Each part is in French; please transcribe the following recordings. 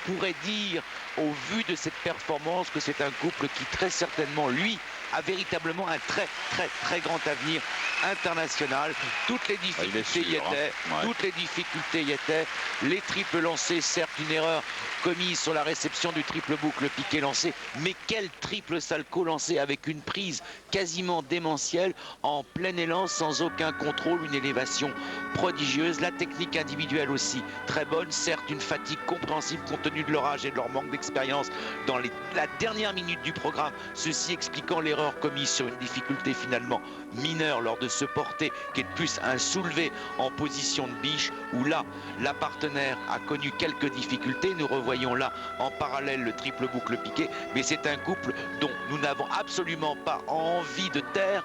pourrait dire, au vu de cette performance, que c'est un couple qui très certainement, lui, a véritablement un très grand avenir international. Toutes les difficultés y étaient, toutes les difficultés y étaient. Les triples lancés, certes une erreur commise sur la réception du triple boucle piqué lancé, mais quel triple salco lancé avec une prise quasiment démentielle, en plein élan, sans aucun contrôle, une élévation prodigieuse. La technique individuelle aussi très bonne, certes une fatigue compréhensible compte tenu de leur âge et de leur manque d'expérience dans la dernière minute du programme, ceci expliquant l'erreur commise sur une difficulté finalement mineure lors de ce porté qui est plus un soulevé en position de biche, où là la partenaire a connu quelques difficultés. Nous revoyons là en parallèle le triple boucle piqué, mais c'est un couple dont nous n'avons absolument pas envie de taire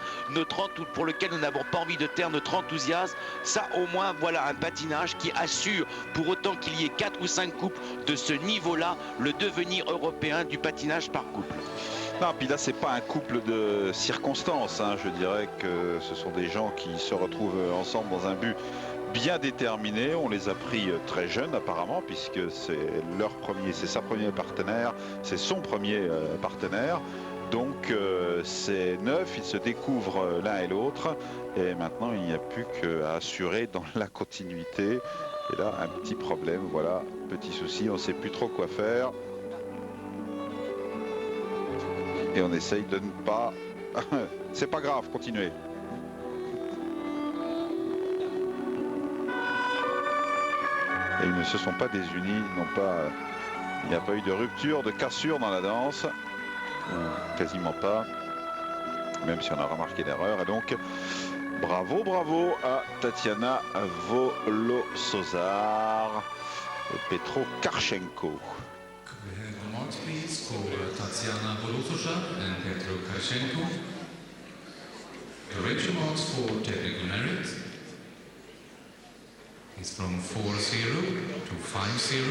pour lequel nous n'avons pas envie de taire notre enthousiasme. Ça au moins, voilà un patinage qui assure, pour autant qu'il y ait 4 ou 5 couples de ce niveau-là, le devenir européen du patinage par couple. Non, puis là, c'est pas un couple de circonstances, hein. Je dirais que ce sont des gens qui se retrouvent ensemble dans un but bien déterminé. On les a pris très jeunes apparemment, puisque c'est sa première partenaire, c'est son premier partenaire. Donc c'est neuf, ils se découvrent l'un et l'autre. Et maintenant, il n'y a plus qu'à assurer dans la continuité. Et là, un petit problème, voilà, petit souci, on ne sait plus trop quoi faire. Et on essaye de ne pas... C'est pas grave, continuez. Et ils ne se sont pas désunis, il n'y a pas eu de rupture, de cassure dans la danse. Quasiment pas, même si on a remarqué l'erreur. Et donc, bravo à Tatiana Volosozar et Petro Karchenko. Please for Tatiana Volosozar and Petro Karchenko. The ratio marks for technical merit is from 4-0 to 5-0.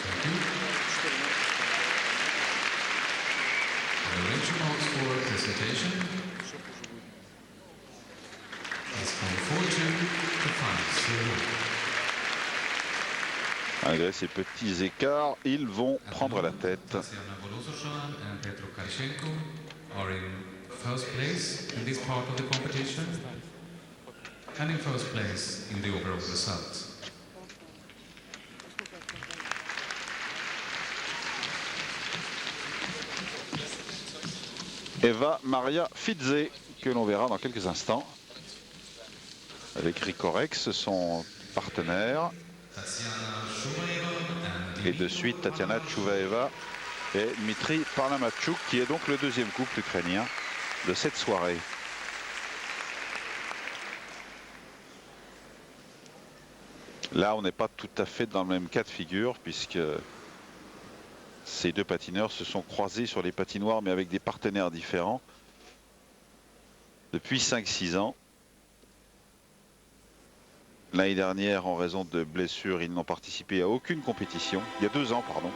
Thank you. And the ratio marks for presentation is from 4-2 to 5-0. Malgré ces petits écarts, ils vont prendre la tête. Tatiana Volosozar and Petro Karchenko are in first place in this part of the competition and in first place in the overall result. Eva Maria Fidze, que l'on verra dans quelques instants, avec Ricorex, son partenaire. Et de suite Tatiana Chouvaeva et Dmitri Parlamachuk, qui est donc le deuxième couple ukrainien de cette soirée. Là, on n'est pas tout à fait dans le même cas de figure, puisque ces deux patineurs se sont croisés sur les patinoires, mais avec des partenaires différents, depuis 5-6 ans. L'année dernière, en raison de blessures, ils n'ont participé à aucune compétition. Il y a 2 ans, pardon.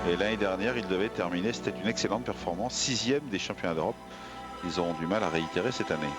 Et l'année dernière, ils devaient terminer. C'était une excellente performance. 6e des championnats d'Europe. Ils auront du mal à réitérer cette année.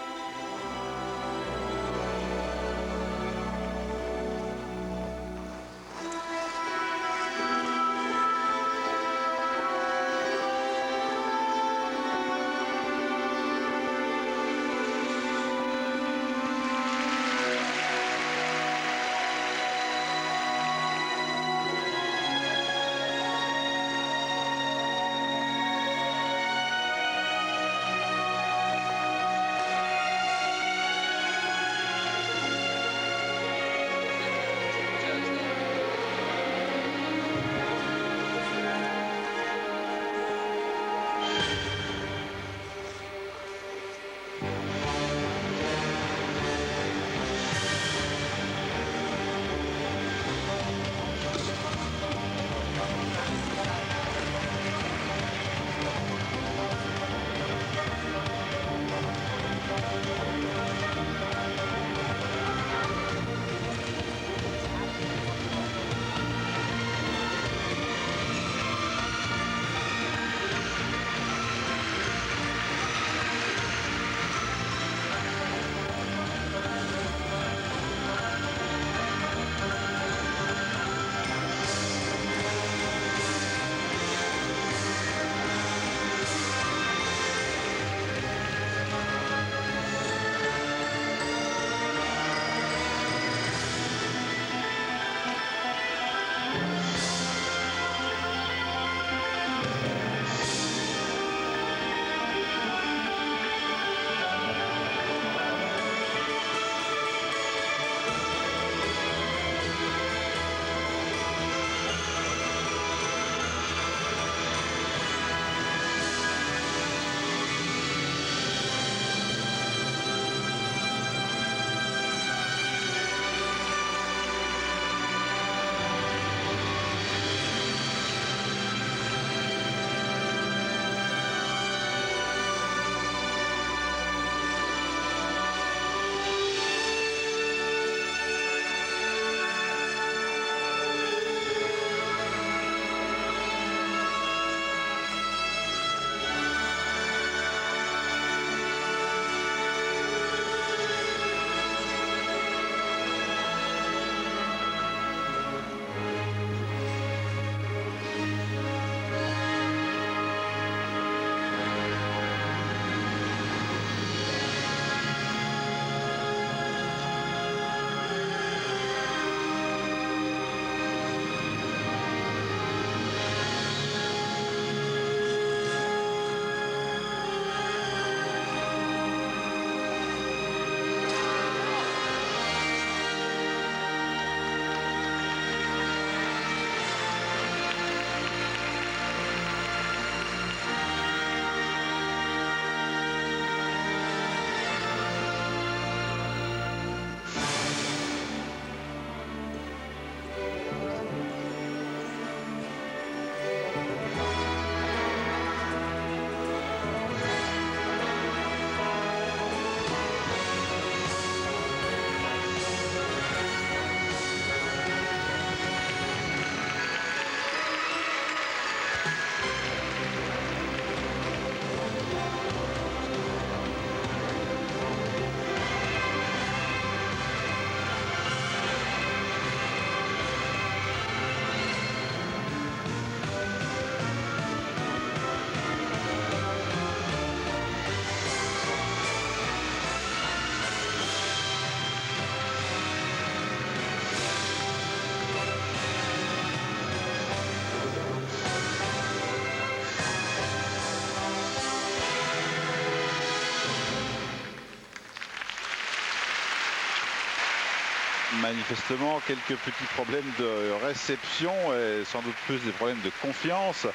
manifestement quelques petits problèmes de réception et sans doute plus des problèmes de confiance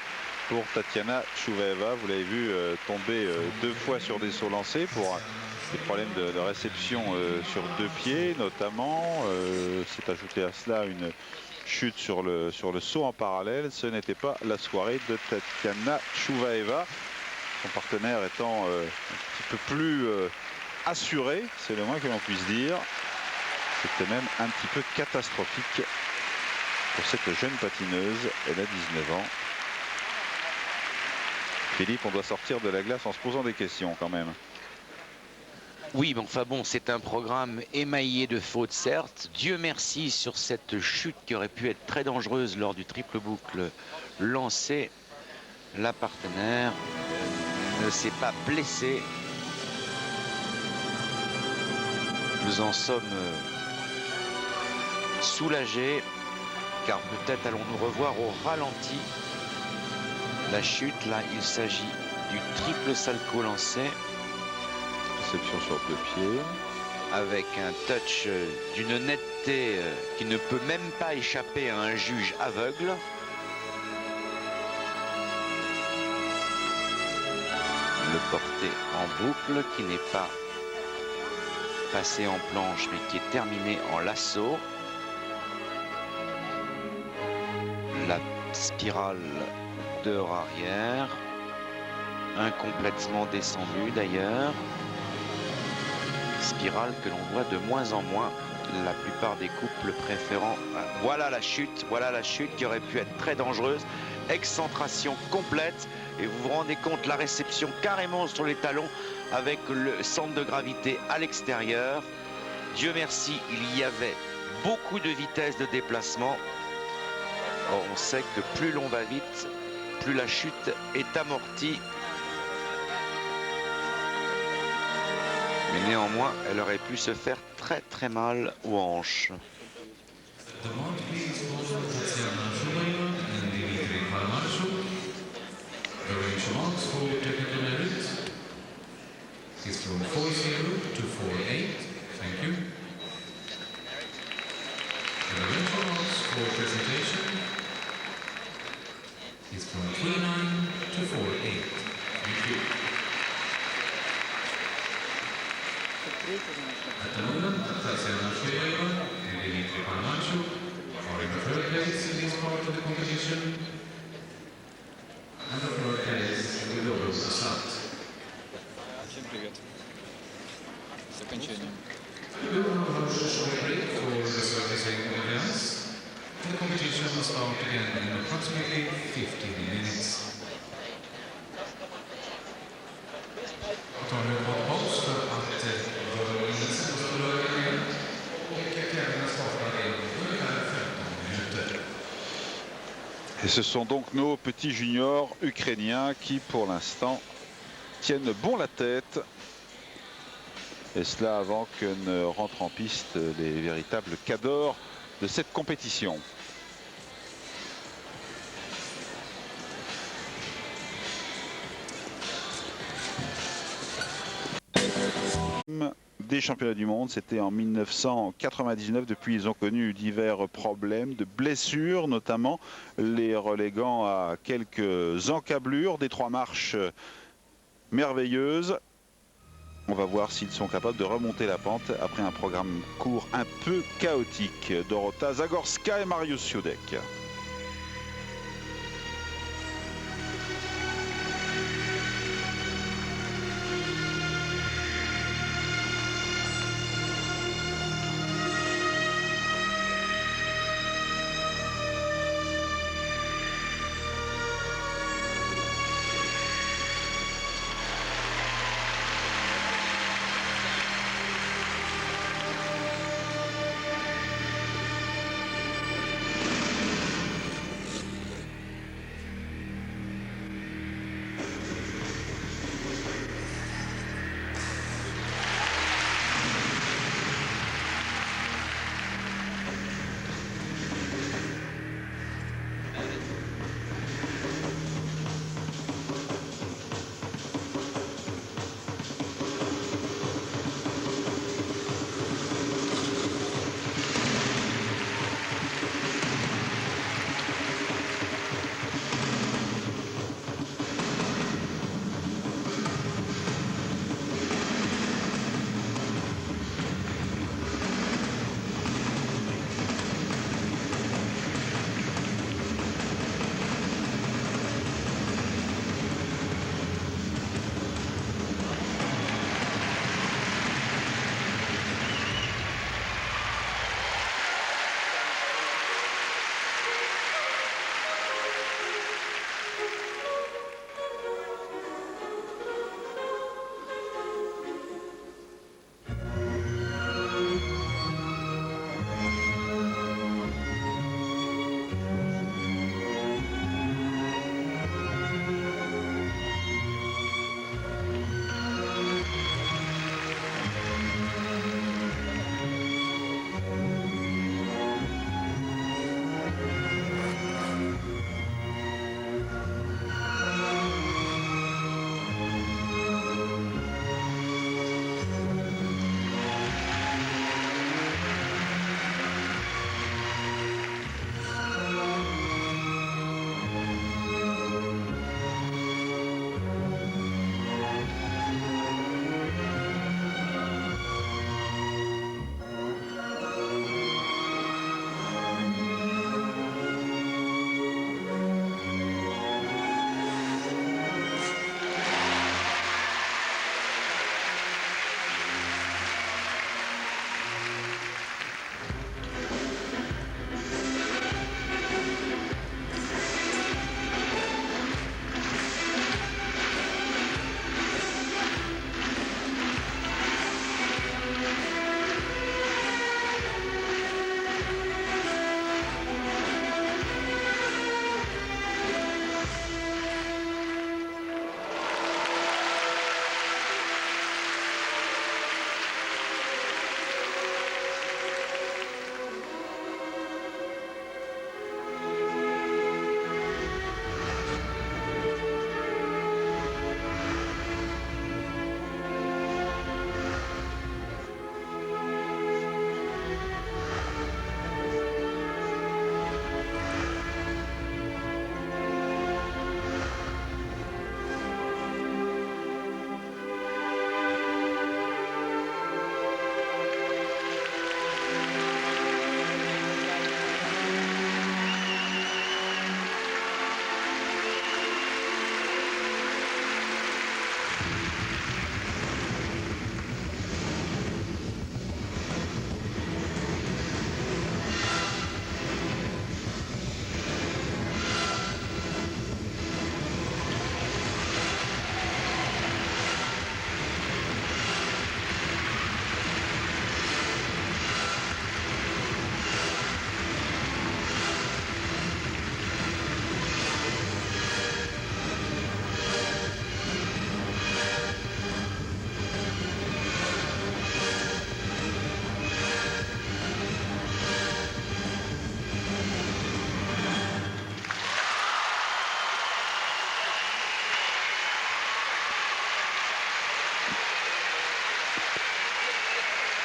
pour Tatiana Chouvaeva. Vous l'avez vu tomber 2 fois sur des sauts lancés pour des problèmes de réception sur 2 pieds notamment. C'est ajouté à cela une chute sur le saut en parallèle. Ce n'était pas la soirée de Tatiana Chouvaeva. Son partenaire étant un petit peu plus assuré, c'est le moins que l'on puisse dire. C'était même un petit peu catastrophique pour cette jeune patineuse. Elle a 19 ans. Philippe, on doit sortir de la glace en se posant des questions quand même. Oui, mais enfin bon, c'est un programme émaillé de fautes, certes. Dieu merci sur cette chute qui aurait pu être très dangereuse lors du triple boucle lancé. La partenaire ne s'est pas blessée. Nous en sommes soulagés, car peut-être allons-nous revoir au ralenti la chute. Là, il s'agit du triple salto lancé. Réception sur 2 pieds. Avec un touch d'une netteté qui ne peut même pas échapper à un juge aveugle. Le porté en boucle qui n'est pas passé en planche mais qui est terminé en lasso. La spirale d'heure arrière, incomplètement descendue d'ailleurs. Spirale que l'on voit de moins en moins, la plupart des couples préférant. Voilà la chute qui aurait pu être très dangereuse. Excentration complète et vous vous rendez compte, la réception carrément sur les talons avec le centre de gravité à l'extérieur. Dieu merci, il y avait beaucoup de vitesse de déplacement. Or, on sait que plus l'on va vite, plus la chute est amortie. Mais néanmoins, elle aurait pu se faire très très mal aux hanches. At the moment, Tatiana Chouvaeva and Dimitri Palmanchuk are in the 3rd place in this part of the competition and the 3rd place in the double assault. Всем привет. С окончанием. We will now have a short break for the servicing events. The competition will start again in approximately 15 minutes. Antonio Bobbos för att insatsen ska börja igen och tävlingen startar i ungefär 15 minuter. Et ce sont donc nos petits juniors ukrainiens qui pour l'instant tiennent bon la tête. Et cela avant que ne rentrent en piste les véritables cadors de cette compétition. Des championnats du monde, c'était en 1999. Depuis, ils ont connu divers problèmes de blessures, notamment les reléguant à quelques encablures des 3 marches merveilleuses. On va voir s'ils sont capables de remonter la pente après un programme court un peu chaotique. Dorota Zagorska et Mariusz Siudek.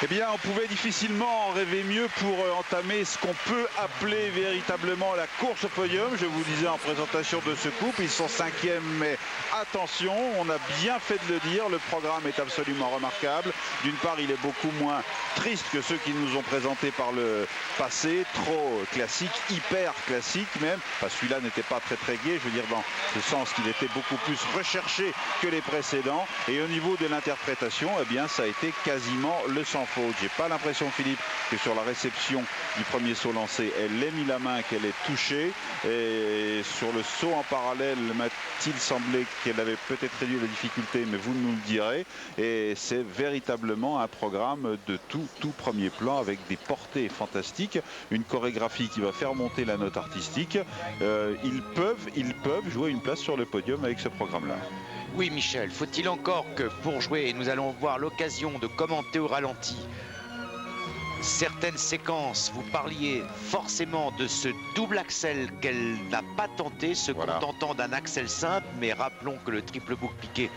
Eh bien, on pouvait difficilement en rêver mieux pour entamer ce qu'on peut appeler véritablement la course au podium. Je vous disais en présentation de ce couple, ils sont 5e, mais attention, on a bien fait de le dire, le programme est absolument remarquable. D'une part, il est beaucoup moins triste que ceux qui nous ont présentés par le passé, trop classique, hyper classique même. Enfin, celui-là n'était pas très gai, je veux dire dans le sens qu'il était beaucoup plus recherché que les précédents. Et au niveau de l'interprétation, eh bien, ça a été quasiment le sans faute. J'ai pas l'impression, Philippe, que sur la réception du premier saut lancé, elle ait mis la main, qu'elle ait touché. Et sur le saut en parallèle, m'a-t-il semblé qu'elle avait peut-être réduit la difficulté, mais vous nous le direz. Et c'est véritablement un programme de tout premier plan avec des portées fantastiques, une chorégraphie qui va faire monter la note artistique. Ils peuvent jouer une place sur le podium avec ce programme-là. Oui, Michel, faut-il encore que pour jouer, et nous allons avoir l'occasion de commenter au ralenti certaines séquences, vous parliez forcément de ce double axel qu'elle n'a pas tenté, se contentant d'un axel simple, mais rappelons que le triple boucle piqué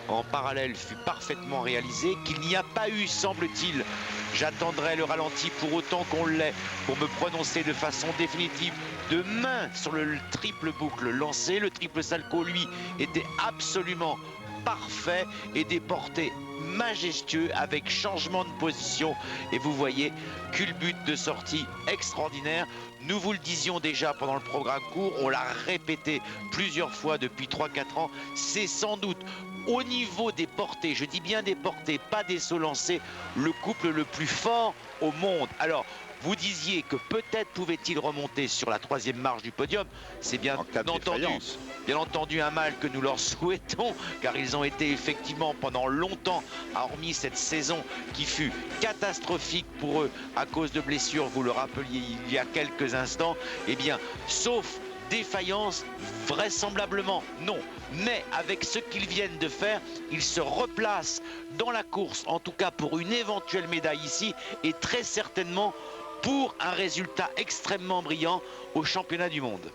en parallèle fut parfaitement réalisé, qu'il n'y a pas eu, semble-t-il, j'attendrai le ralenti pour autant qu'on l'ait, pour me prononcer de façon définitive, de main sur le triple boucle lancé. Le triple salco, lui, était absolument parfait et des portées majestueux avec changement de position. Et vous voyez, culbute de sortie extraordinaire. Nous vous le disions déjà pendant le programme court, on l'a répété plusieurs fois depuis 3-4 ans, c'est sans doute au niveau des portées, je dis bien des portées, pas des sauts lancés, le couple le plus fort au monde. Alors, vous disiez que peut-être pouvait-il remonter sur la 3e marche du podium. C'est bien entendu un mal que nous leur souhaitons, car ils ont été effectivement pendant longtemps, hormis cette saison qui fut catastrophique pour eux à cause de blessures, vous le rappeliez il y a quelques instants, eh bien, sauf défaillance, vraisemblablement non. Mais avec ce qu'ils viennent de faire, ils se replacent dans la course, en tout cas pour une éventuelle médaille ici, et très certainement pour un résultat extrêmement brillant au championnat du monde.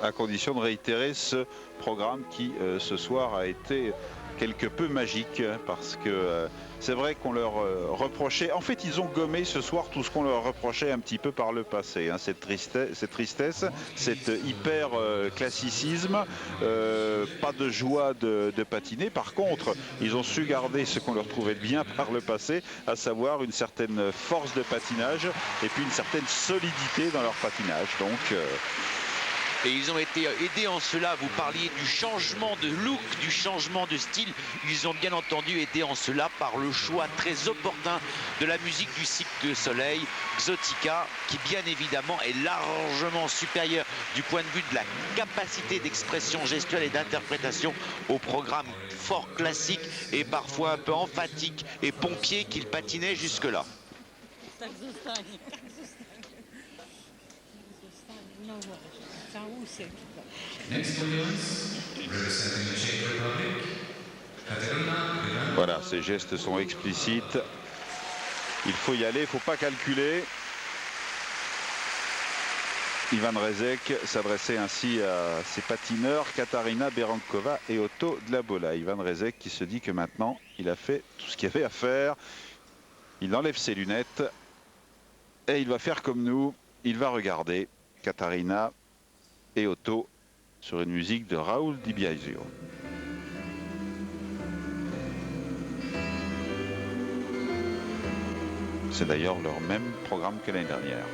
À condition de réitérer ce programme qui, ce soir, a été quelque peu magique, parce que c'est vrai qu'on leur reprochait, en fait ils ont gommé ce soir tout ce qu'on leur reprochait un petit peu par le passé, hein, cette tristesse, cet hyper classicisme, pas de joie de patiner. Par contre, ils ont su garder ce qu'on leur trouvait bien par le passé, à savoir une certaine force de patinage et puis une certaine solidité dans leur patinage. Donc et ils ont été aidés en cela. Vous parliez du changement de look, du changement de style. Ils ont bien entendu aidé en cela par le choix très opportun de la musique du Cirque du Soleil, Xotica, qui bien évidemment est largement supérieure du point de vue de la capacité d'expression gestuelle et d'interprétation au programme fort classique et parfois un peu emphatique et pompier qu'il patinait jusque-là. Next audience, representing the Czech Republic, Katerina Ivanova. Voilà, ces gestes sont explicites. Il faut y aller, il ne faut pas calculer. Ivan Rezek s'adressait ainsi à ses patineurs, Katarina Berankova et Otto Dlabola. Ivan Rezek qui se dit que maintenant, il a fait tout ce qu'il y avait à faire. Il enlève ses lunettes et il va faire comme nous. Il va regarder Katarina et Otto sur une musique de Raoul Di Biasio. C'est d'ailleurs leur même programme que l'année dernière.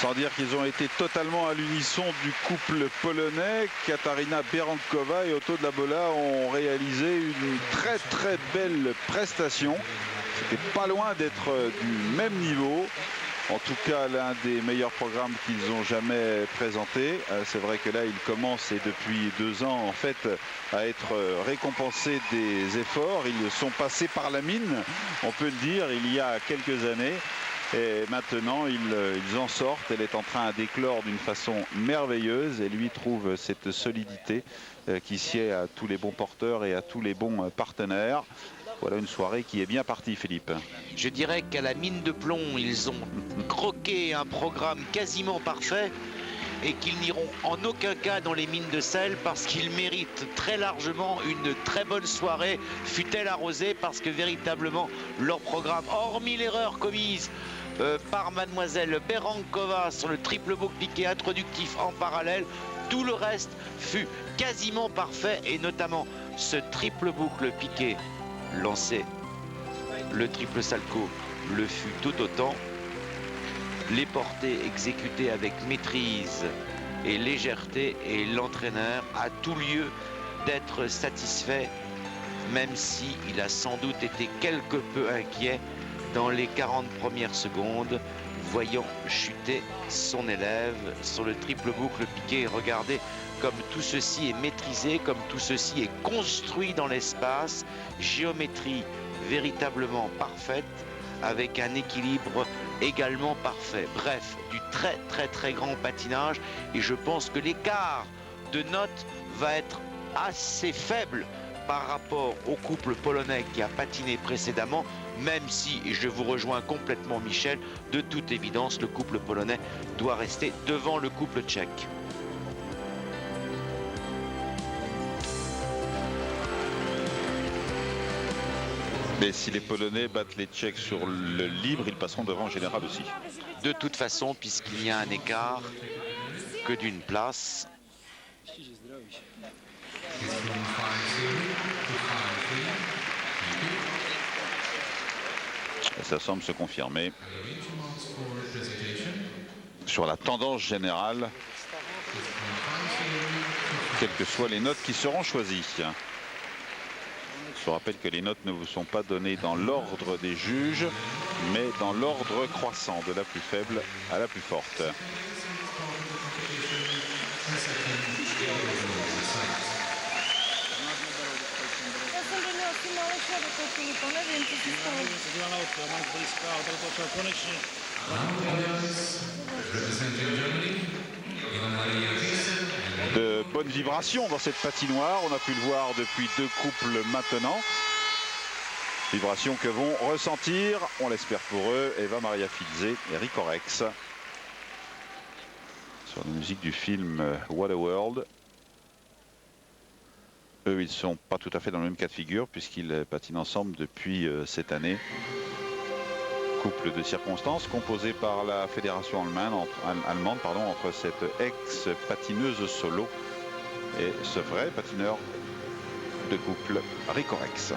Sans dire qu'ils ont été totalement à l'unisson du couple polonais. Katarina Berankova et Otto Dlabola ont réalisé une très belle prestation. C'était pas loin d'être du même niveau. En tout cas, l'un des meilleurs programmes qu'ils ont jamais présenté. C'est vrai que là, ils commencent, et depuis 2 ans, en fait, à être récompensés des efforts. Ils sont passés par la mine, on peut le dire, il y a quelques années. Et maintenant, ils en sortent. Elle est en train d'éclore d'une façon merveilleuse. Et lui trouve cette solidité qui sied à tous les bons porteurs et à tous les bons partenaires. Voilà une soirée qui est bien partie, Philippe. Je dirais qu'à la mine de plomb, ils ont croqué un programme quasiment parfait et qu'ils n'iront en aucun cas dans les mines de sel parce qu'ils méritent très largement une très bonne soirée, fut-elle arrosée, parce que véritablement leur programme, hormis l'erreur commise par mademoiselle Berankova sur le triple boucle piqué introductif en parallèle, tout le reste fut quasiment parfait, et notamment ce triple boucle piqué lancé, le triple salco le fut tout autant. Les portées exécutées avec maîtrise et légèreté, et l'entraîneur a tout lieu d'être satisfait, même si il a sans doute été quelque peu inquiet dans les 40 premières secondes, voyant chuter son élève sur le triple boucle piqué. Regardez comme tout ceci est maîtrisé, comme tout ceci est construit dans l'espace, géométrie véritablement parfaite, avec un équilibre également parfait. Bref, du très grand patinage, et je pense que l'écart de notes va être assez faible par rapport au couple polonais qui a patiné précédemment, même si, et je vous rejoins complètement Michel, de toute évidence le couple polonais doit rester devant le couple tchèque. Mais si les Polonais battent les Tchèques sur le libre, ils passeront devant en général aussi. De toute façon, puisqu'il y a un écart que d'une place. Et ça semble se confirmer sur la tendance générale, quelles que soient les notes qui seront choisies. Je vous rappelle que les notes ne vous sont pas données dans l'ordre des juges, mais dans l'ordre croissant, de la plus faible à la plus forte. De bonnes vibrations dans cette patinoire, on a pu le voir depuis 2 couples maintenant. Vibrations que vont ressentir, on l'espère pour eux, Eva Maria Filze et Rico Rex. Sur la musique du film What a World. Eux, ils ne sont pas tout à fait dans le même cas de figure puisqu'ils patinent ensemble depuis cette année. Couple de circonstances composé par la fédération allemande entre cette ex-patineuse solo et ce vrai patineur de couple, Rico Rex.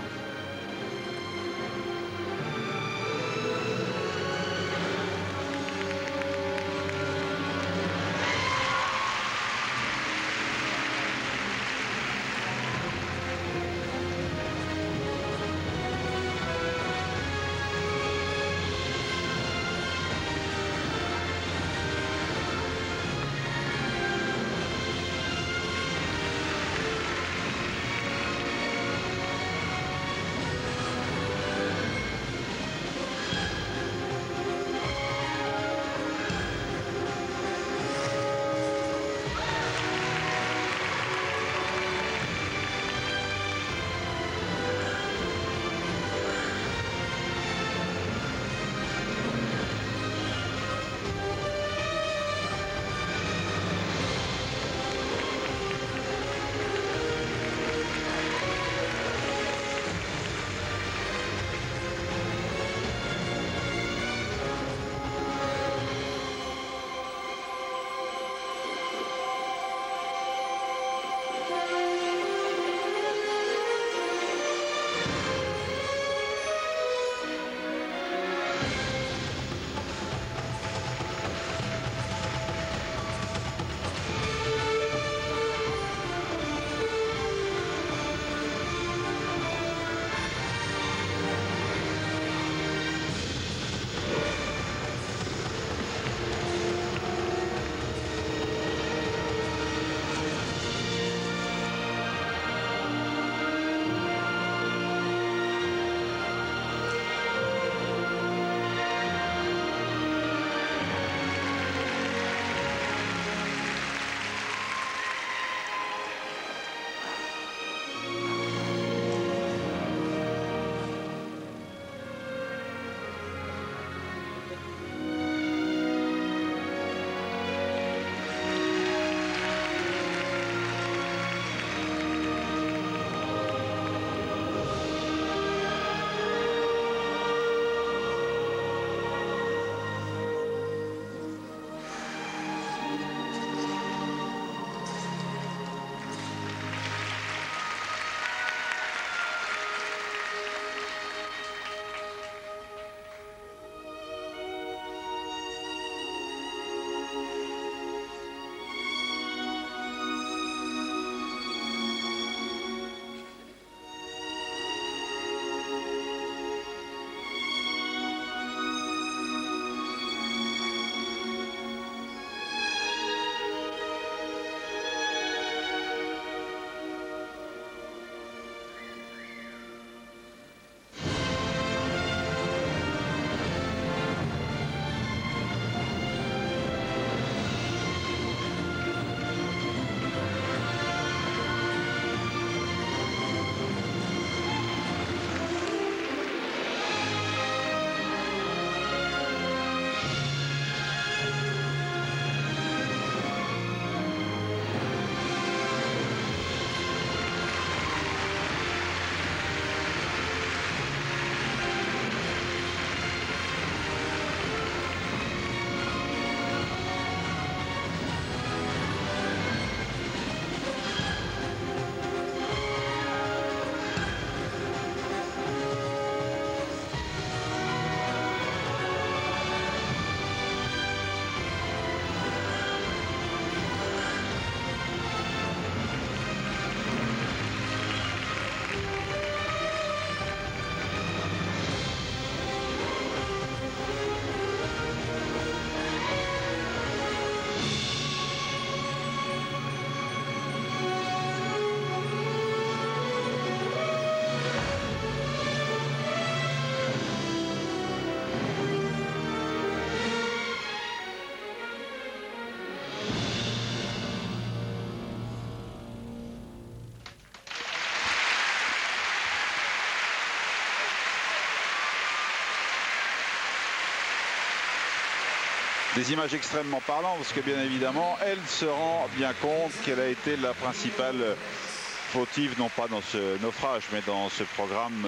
Des images extrêmement parlantes, parce que bien évidemment, elle se rend bien compte qu'elle a été la principale fautive, non pas dans ce naufrage, mais dans ce programme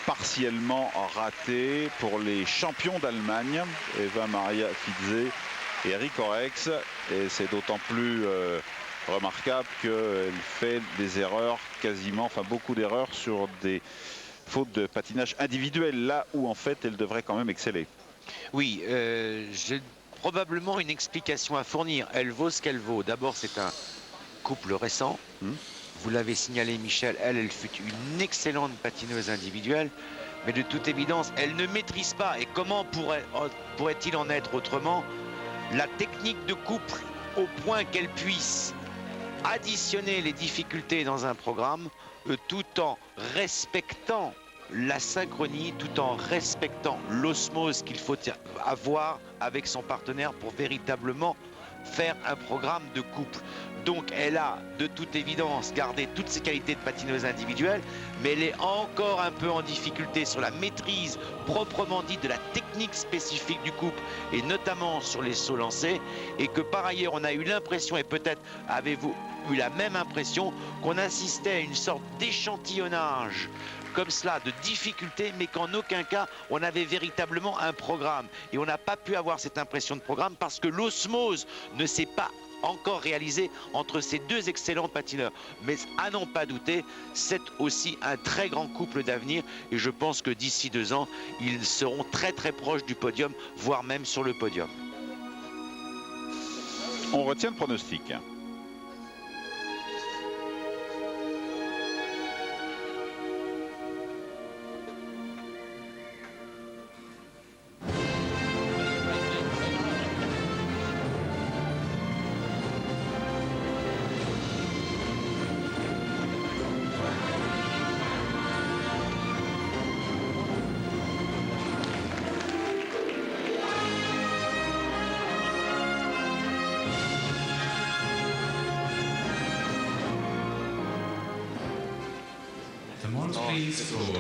partiellement raté pour les champions d'Allemagne, Eva Maria Fidze et Eric Orex. Et c'est d'autant plus remarquable qu'elle fait des erreurs quasiment, enfin beaucoup d'erreurs sur des fautes de patinage individuel, là où en fait elle devrait quand même exceller. Oui, j'ai probablement une explication à fournir. Elle vaut ce qu'elle vaut. D'abord, c'est un couple récent. Vous l'avez signalé, Michel, elle fut une excellente patineuse individuelle. Mais de toute évidence, elle ne maîtrise pas. Et comment pourrait-il en être autrement? La technique de couple au point qu'elle puisse additionner les difficultés dans un programme tout en respectant la synchronie, tout en respectant l'osmose qu'il faut avoir avec son partenaire pour véritablement faire un programme de couple. Donc elle a de toute évidence gardé toutes ses qualités de patineuse individuelle, mais elle est encore un peu en difficulté sur la maîtrise proprement dite de la technique spécifique du couple, et notamment sur les sauts lancés, et que par ailleurs on a eu l'impression, et peut-être avez-vous eu la même impression, qu'on assistait à une sorte d'échantillonnage comme cela de difficultés, mais qu'en aucun cas on avait véritablement un programme. Et on n'a pas pu avoir cette impression de programme parce que l'osmose ne s'est pas encore réalisée entre ces deux excellents patineurs. Mais à n'en pas douter, c'est aussi un très grand couple d'avenir, et je pense que d'ici 2 ans, ils seront très très proches du podium, voire même sur le podium. On retient le pronostic.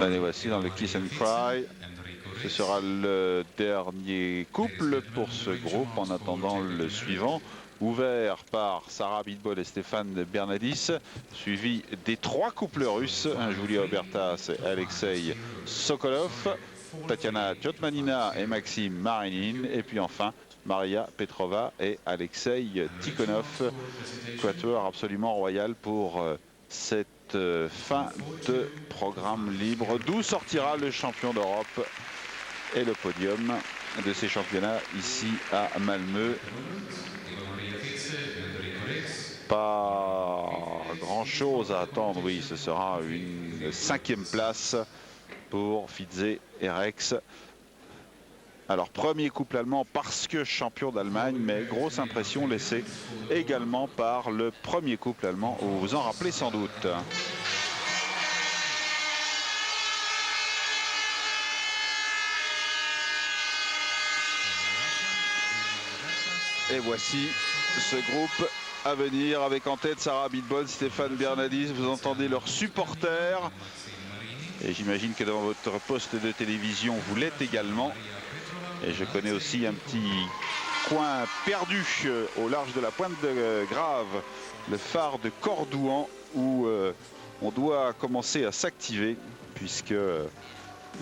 Allez, voici dans le Kiss and Cry. Ce sera le dernier couple pour ce groupe en attendant le suivant, ouvert par Sarah Abitbol et Stéphane Bernadis, suivi des 3 couples russes, Julia Obertas et Alexei Sokolov, Tatiana Jotmanina et Maxime Marinin, et puis enfin Maria Petrova et Alexei Tikhonov. Quatuor absolument royal pour cette fin de programme libre, d'où sortira le champion d'Europe et le podium de ces championnats ici à Malmö. Pas grand chose à attendre, oui, ce sera une 5e place pour Fidze et Rex. Alors, premier couple allemand parce que champion d'Allemagne, mais grosse impression laissée également par le premier couple allemand, vous vous en rappelez sans doute. Et voici ce groupe à venir avec en tête Sarah Abitbol, Stéphane Bernadis. Vous entendez leurs supporters. Et j'imagine que dans votre poste de télévision, vous l'êtes également. Et je connais aussi un petit coin perdu au large de la pointe de Grave, le phare de Cordouan, où on doit commencer à s'activer, puisque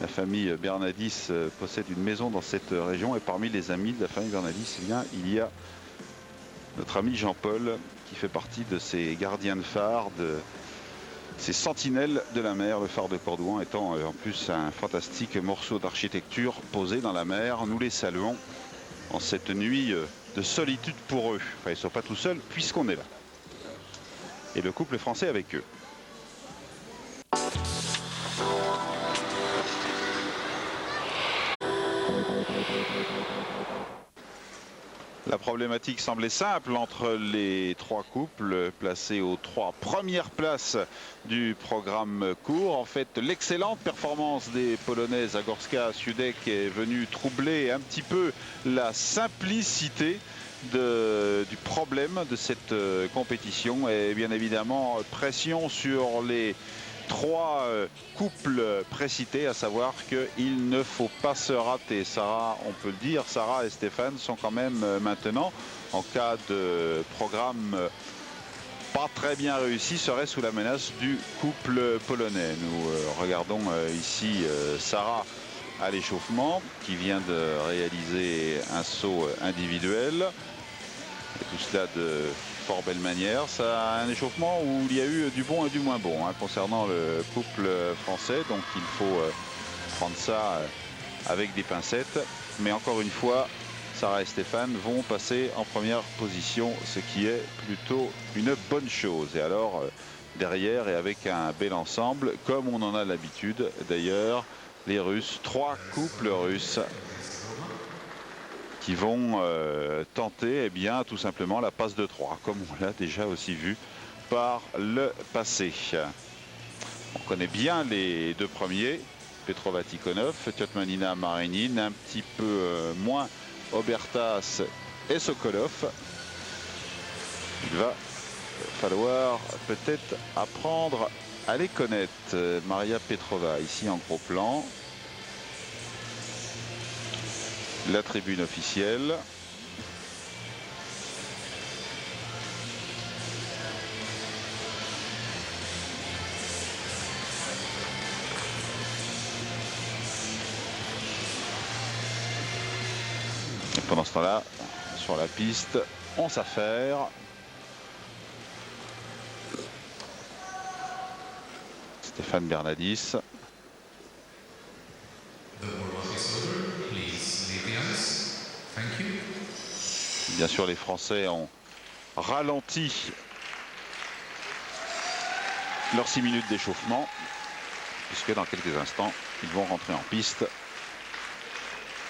la famille Bernadis possède une maison dans cette région. Et parmi les amis de la famille Bernadis, eh bien, il y a notre ami Jean-Paul, qui fait partie de ces gardiens de phare, de ces sentinelles de la mer, le phare de Cordouan étant en plus un fantastique morceau d'architecture posé dans la mer. Nous les saluons en cette nuit de solitude pour eux. Enfin, ils ne sont pas tout seuls puisqu'on est là. Et le couple français avec eux. La problématique semblait simple entre les 3 couples placés aux 3 premières places du programme court. En fait, l'excellente performance des Polonaises Zagorska Siudek est venue troubler un petit peu la simplicité du problème de cette compétition. Et bien évidemment, pression sur les 3 couples précités, à savoir qu'il ne faut pas se rater. Sarah, on peut le dire, Sarah et Stéphane sont quand même maintenant, en cas de programme pas très bien réussi, seraient sous la menace du couple polonais. Nous regardons ici Sarah à l'échauffement, qui vient de réaliser un saut individuel. Et tout cela de fort belle manière. Ça un échauffement où il y a eu du bon et du moins bon concernant le couple français. Donc il faut prendre ça avec des pincettes. Mais encore une fois, Sarah et Stéphane vont passer en première position, ce qui est plutôt une bonne chose. Et alors, derrière et avec un bel ensemble, comme on en a l'habitude d'ailleurs, les Russes, 3 couples russes qui vont tenter tout simplement la passe de 3, comme on l'a déjà aussi vu par le passé. On connaît bien les 2 premiers, Petrova Tikhonov, Tchotmanina Marinine, un petit peu moins Obertas et Sokolov. Il va falloir peut-être apprendre à les connaître. Maria Petrova ici en gros plan. La tribune officielle. Et pendant ce temps-là, sur la piste, on s'affaire. Stéphane Bernadis. Bien sûr, les Français ont ralenti leurs 6 minutes d'échauffement, puisque dans quelques instants, ils vont rentrer en piste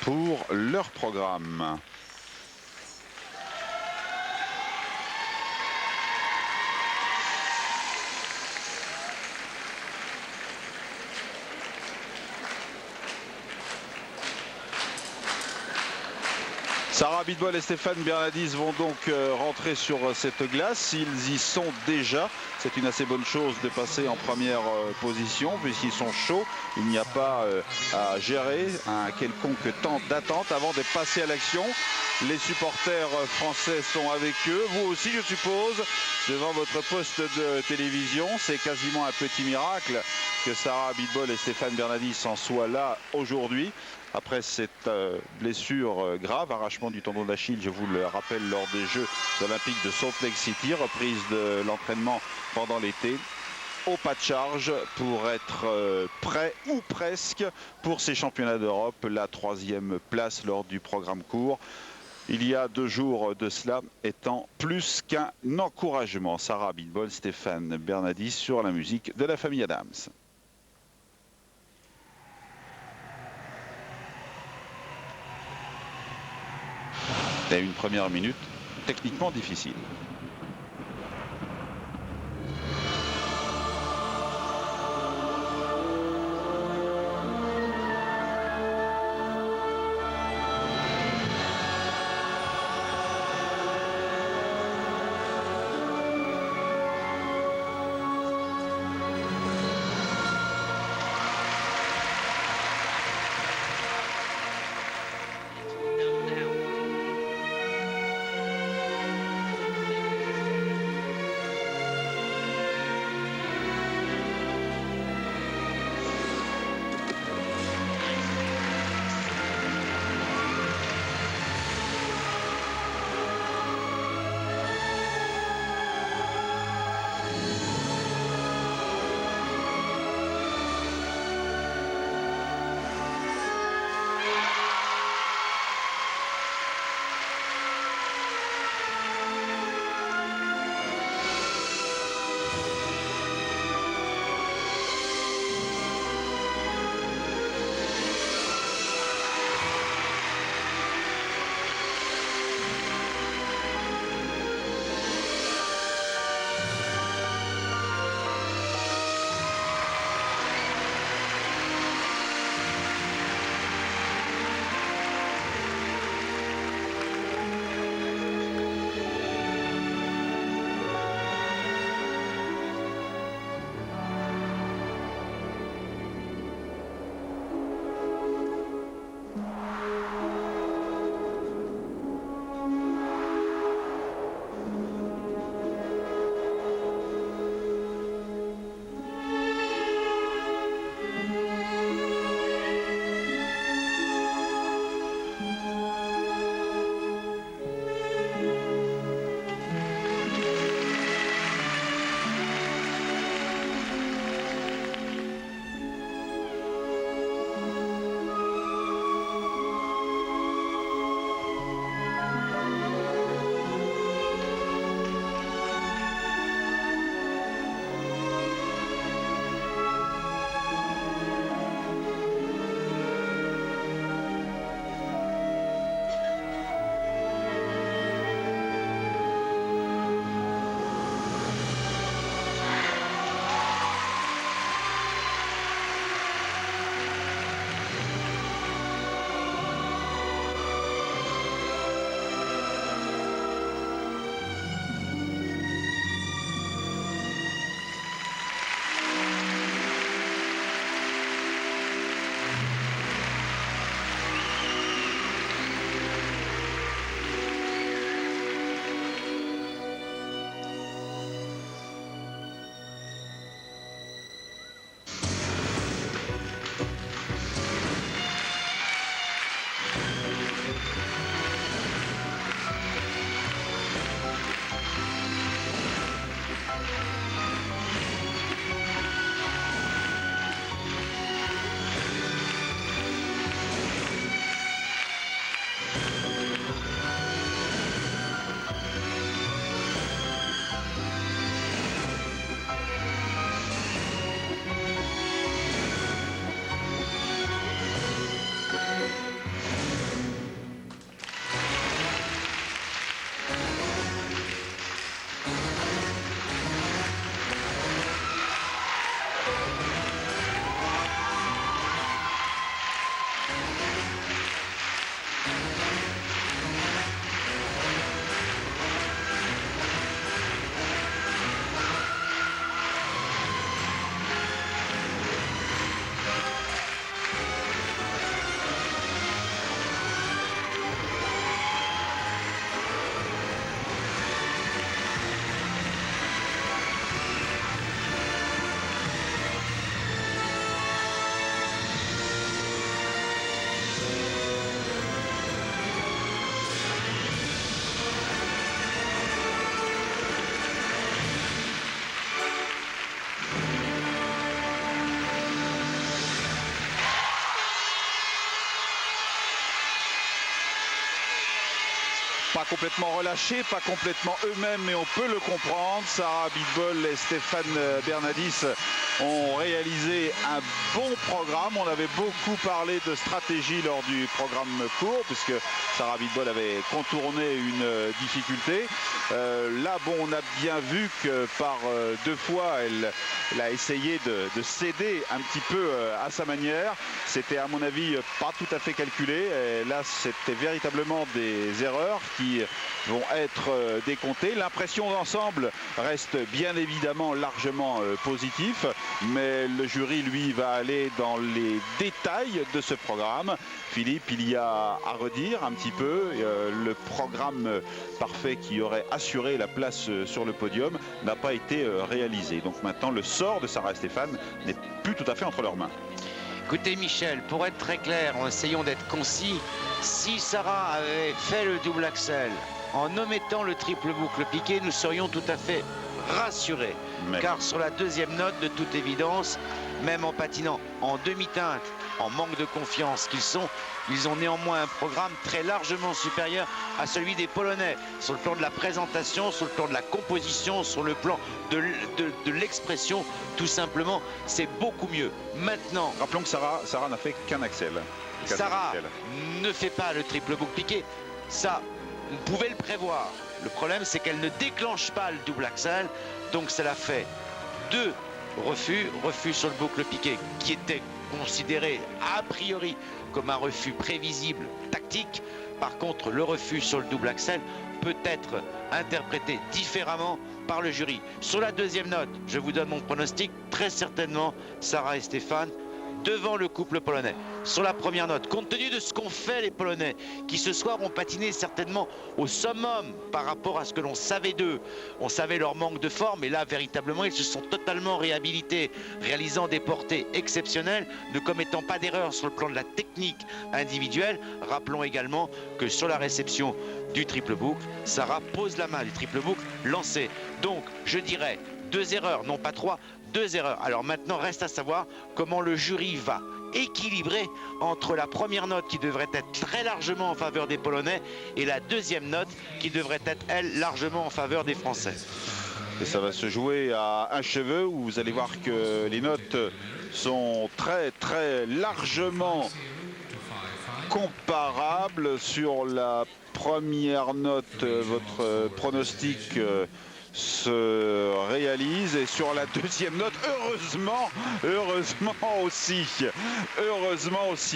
pour leur programme. Sarah Abitbol et Stéphane Bernadis vont donc rentrer sur cette glace. Ils y sont déjà. C'est une assez bonne chose de passer en première position puisqu'ils sont chauds. Il n'y a pas à gérer un quelconque temps d'attente avant de passer à l'action. Les supporters français sont avec eux. Vous aussi, je suppose, devant votre poste de télévision. C'est quasiment un petit miracle que Sarah Abitbol et Stéphane Bernadis en soient là aujourd'hui. Après cette blessure grave, arrachement du tendon d'Achille, je vous le rappelle, lors des Jeux olympiques de Salt Lake City, reprise de l'entraînement pendant l'été, au pas de charge pour être prêt ou presque pour ces championnats d'Europe, la 3e place lors du programme court. Il y a 2 jours de cela étant plus qu'un encouragement. Sarah Abitbol, Stéphane Bernadis sur la musique de la famille Adams. Et une première minute techniquement difficile. pas complètement relâchés, pas complètement eux-mêmes, mais on peut le comprendre. Sarah Abitbol et Stéphane Bernadis ont réalisé un bon programme. On avait beaucoup parlé de stratégie lors du programme court, puisque Sarah Abitbol avait contourné une difficulté. Là, bon, on a bien vu que par deux fois, elle a essayé de céder un petit peu à sa manière. C'était, à mon avis, pas tout à fait calculé. Et là, c'était véritablement des erreurs qui vont être décomptées. L'impression d'ensemble reste bien évidemment largement positif, mais le jury, lui, va aller dans les détails de ce programme. Philippe, il y a à redire un petit peu le programme parfait qui aurait assuré la place sur le podium n'a pas été réalisé. Donc maintenant, le sort de Sarah et Stéphane n'est plus tout à fait entre leurs mains. Écoutez Michel, pour être très clair, essayons d'être concis. Si Sarah avait fait le double axel en omettant le triple boucle piqué, nous serions tout à fait rassurés. Car sur la deuxième note, de toute évidence, même en patinant en demi-teinte, en manque de confiance qu'ils sont, ils ont néanmoins un programme très largement supérieur à celui des Polonais. Sur le plan de la présentation, sur le plan de la composition, sur le plan de l'expression, tout simplement, c'est beaucoup mieux. Maintenant, rappelons que Sarah n'a fait qu'un axel. Sarah ne fait pas le triple boucle piqué. Ça, on pouvait le prévoir. Le problème, c'est qu'elle ne déclenche pas le double axel. Donc, cela fait deux refus sur le boucle piqué, qui était considéré a priori comme un refus prévisible, tactique. Par contre, le refus sur le double axel peut être interprété différemment par le jury. Sur la deuxième note, je vous donne mon pronostic, très certainement Sarah et Stéphane devant le couple polonais. Sur la première note, compte tenu de ce qu'ont fait les Polonais, qui ce soir ont patiné certainement au summum par rapport à ce que l'on savait d'eux. On savait leur manque de forme, et là, véritablement, ils se sont totalement réhabilités, réalisant des portées exceptionnelles, ne commettant pas d'erreurs sur le plan de la technique individuelle. Rappelons également que sur la réception du triple boucle, Sarah pose la main du triple boucle lancé. Donc, je dirais 2 erreurs, non pas 3, 2 erreurs. Alors maintenant, reste à savoir comment le jury va équilibrer entre la première note qui devrait être très largement en faveur des Polonais et la deuxième note qui devrait être, elle, largement en faveur des Français. Et ça va se jouer à un cheveu où vous allez voir que les notes sont très largement comparables. Sur la première note, votre pronostic se réalise, et sur la deuxième note, heureusement aussi,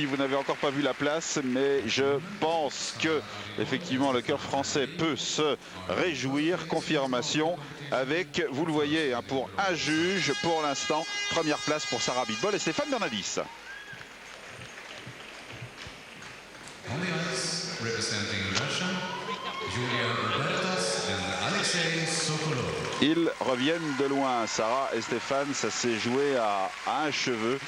vous n'avez encore pas vu la place, mais je pense que effectivement le cœur français peut se réjouir. Confirmation avec, vous le voyez, pour un juge pour l'instant. Première place pour Sarah Abitbol et Stéphane Bernadis. On the ice, representing Russia, Julia Robertas and Alexei Sokolov. Ils reviennent de loin, Sarah et Stéphane. Ça s'est joué à un cheveu,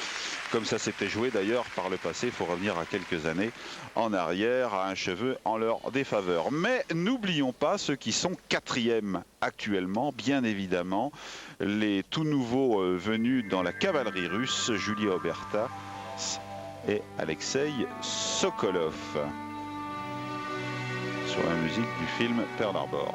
comme ça s'était joué d'ailleurs par le passé. Il faut revenir à quelques années en arrière, à un cheveu en leur défaveur. Mais n'oublions pas ceux qui sont 4e actuellement, bien évidemment. Les tout nouveaux venus dans la cavalerie russe, Julia Oberta et Alexei Sokolov, sur la musique du film Pearl Harbor.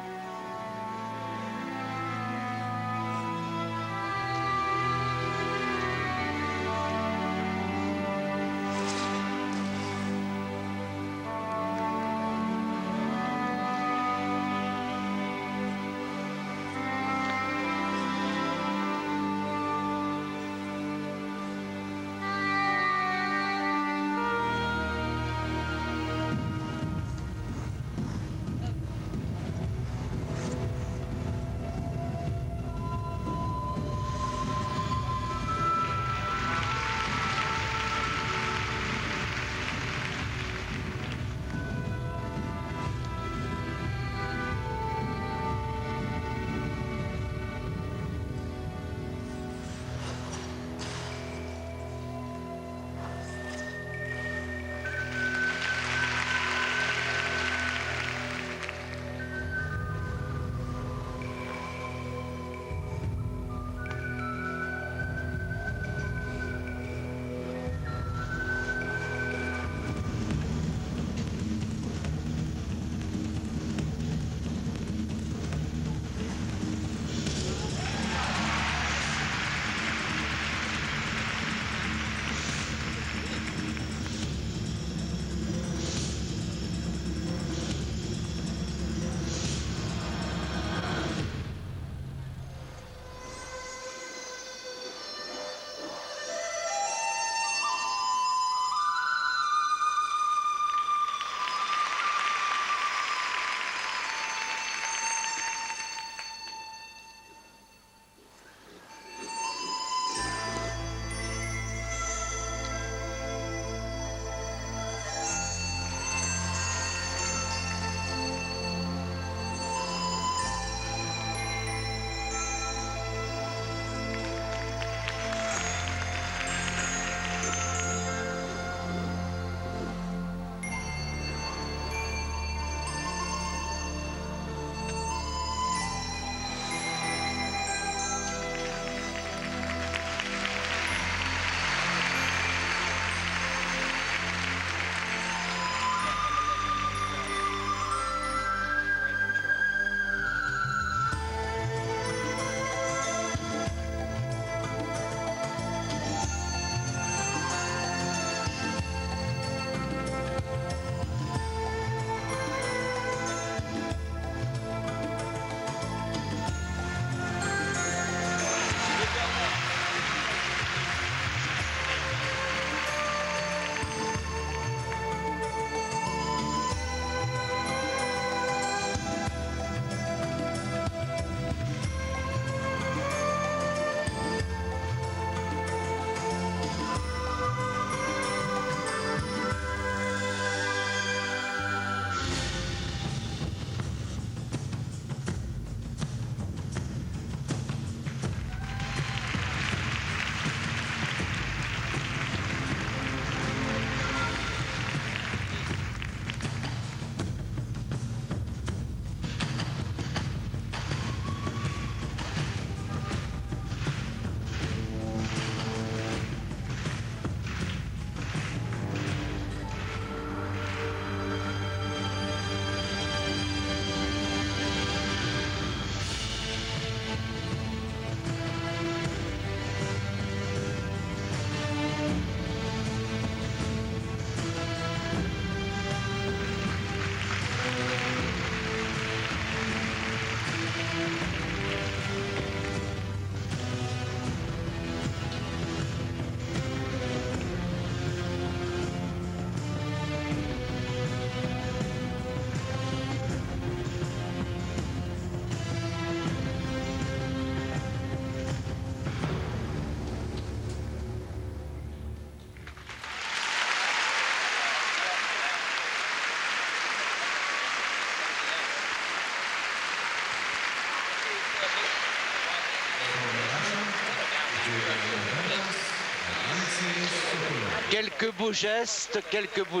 Quelques beaux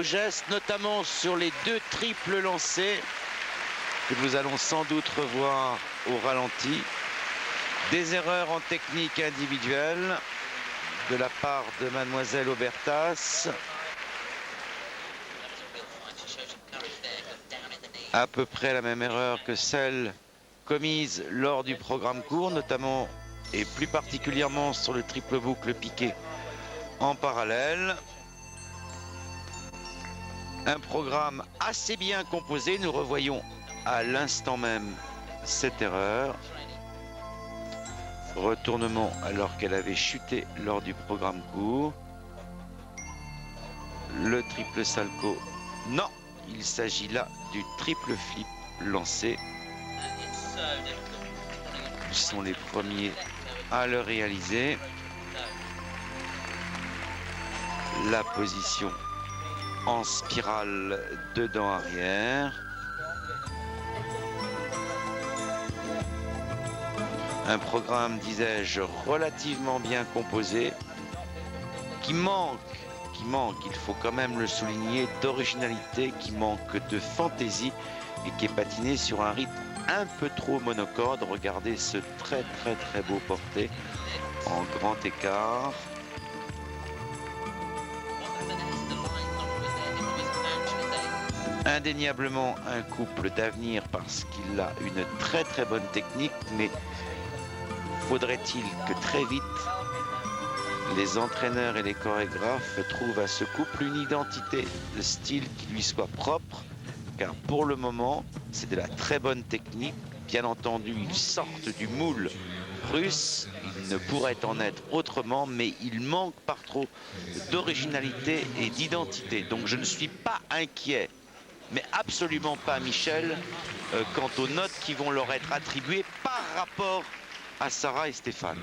gestes, notamment sur les 2 triples lancés que nous allons sans doute revoir au ralenti. Des erreurs en technique individuelle de la part de Mademoiselle Obertas. À peu près la même erreur que celle commise lors du programme court, notamment et plus particulièrement sur le triple boucle piqué en parallèle. Un programme assez bien composé. Nous revoyons à l'instant même cette erreur. Retournement alors qu'elle avait chuté lors du programme court. Le triple salto, non, il s'agit là du triple flip lancé. Ils sont les premiers à le réaliser. La position en spirale dedans arrière. Un programme, disais-je, relativement bien composé, qui manque, il faut quand même le souligner, d'originalité, qui manque de fantaisie et qui est patiné sur un rythme un peu trop monocorde. Regardez ce très beau porté en grand écart. Indéniablement un couple d'avenir parce qu'il a une très bonne technique, mais faudrait-il que très vite les entraîneurs et les chorégraphes trouvent à ce couple une identité, le style qui lui soit propre, car pour le moment c'est de la très bonne technique. Bien entendu, ils sortent du moule russe, il ne pourrait en être autrement, mais il manque par trop d'originalité et d'identité. Donc je ne suis pas inquiet, mais absolument pas, Michel, quant aux notes qui vont leur être attribuées par rapport à Sarah et Stéphane.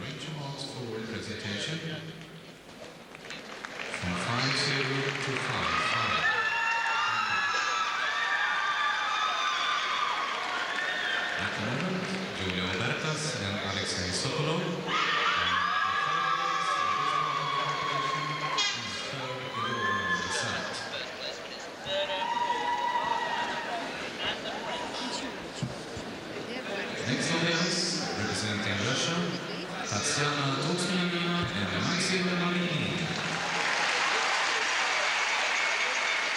Julia Obertas and Alexei Sokolov. Next audience, representing Russia, Tatiana Totmanina and Maxim Marini.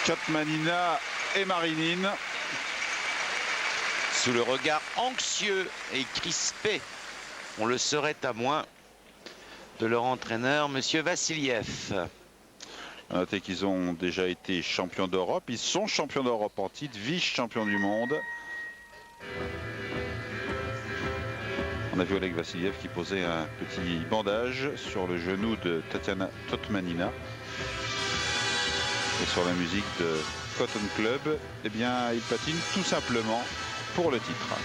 Totmanina et Marinine. Sous le regard anxieux et crispé, on le serait à moins, de leur entraîneur, Monsieur Vassiliev. Notez qu'ils ont déjà été champions d'Europe. Ils sont champions d'Europe en titre, vice-champions du monde. On a vu Oleg Vassiliev qui posait un petit bandage sur le genou de Tatiana Totmanina. Et sur la musique de Cotton Club, eh bien, il patine tout simplement pour le titre.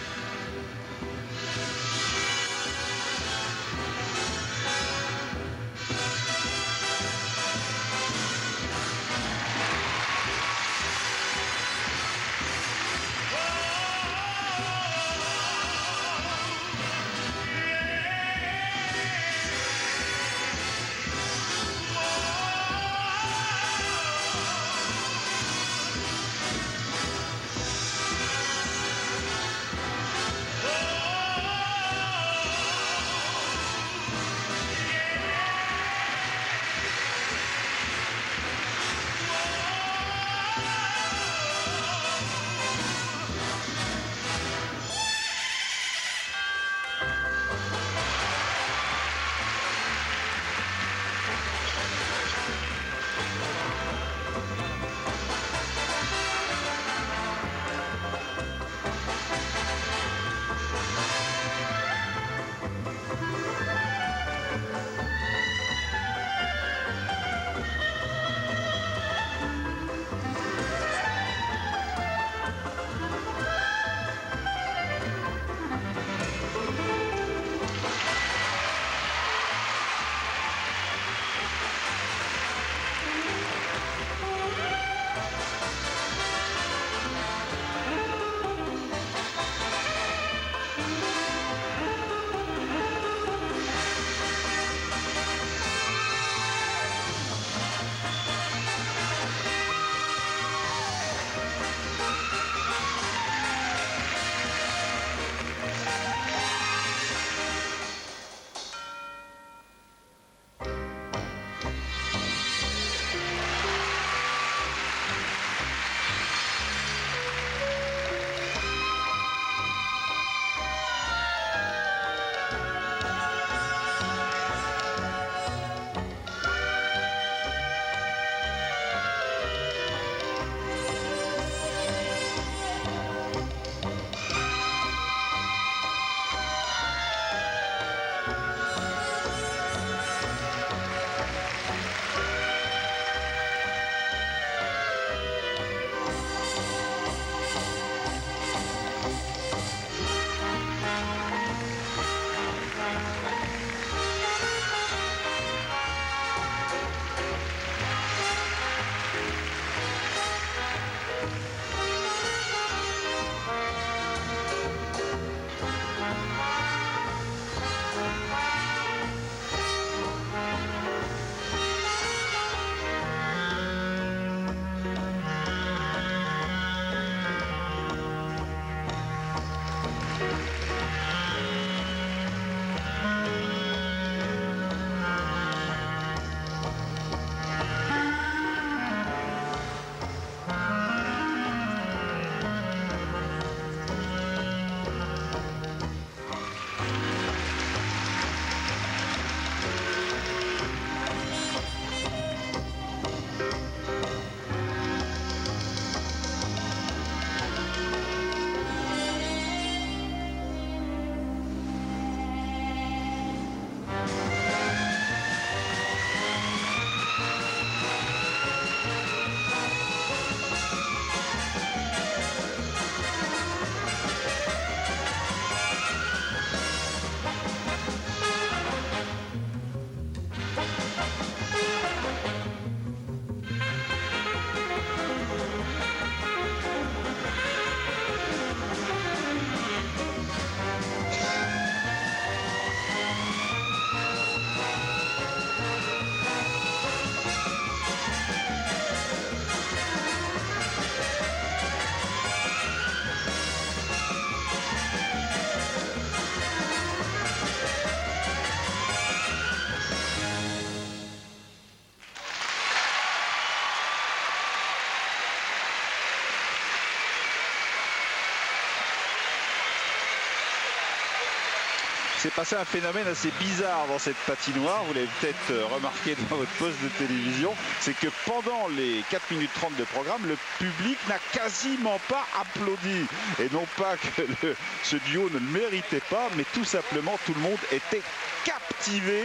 s'est passé un phénomène assez bizarre dans cette patinoire. Vous l'avez peut-être remarqué dans votre poste de télévision. C'est que pendant les 4 minutes 30 de programme, le public n'a quasiment pas applaudi. Et non pas que ce duo ne le méritait pas, mais tout simplement tout le monde était captivé,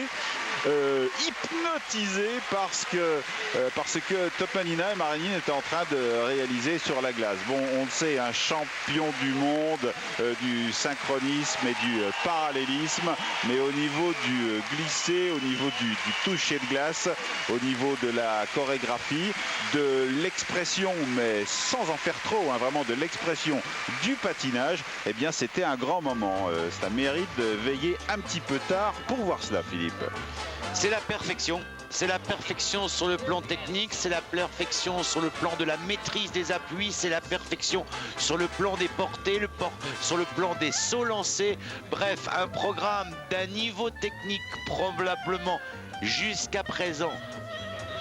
hypnotisé parce que Topmanina et Marinine étaient en train de réaliser sur la glace. Bon, on le sait, un champion du monde du synchronisme et du parallélisme, mais au niveau du glissé, au niveau du toucher de glace, au niveau de la chorégraphie, de l'expression, mais sans en faire trop, hein, vraiment de l'expression du patinage, eh bien c'était un grand moment. Ça mérite de veiller un petit peu tard pour voir cela, Philippe. C'est la perfection. C'est la perfection sur le plan technique, c'est la perfection sur le plan de la maîtrise des appuis, c'est la perfection sur le plan des portées, sur le plan des sauts lancés. Bref, un programme d'un niveau technique probablement jusqu'à présent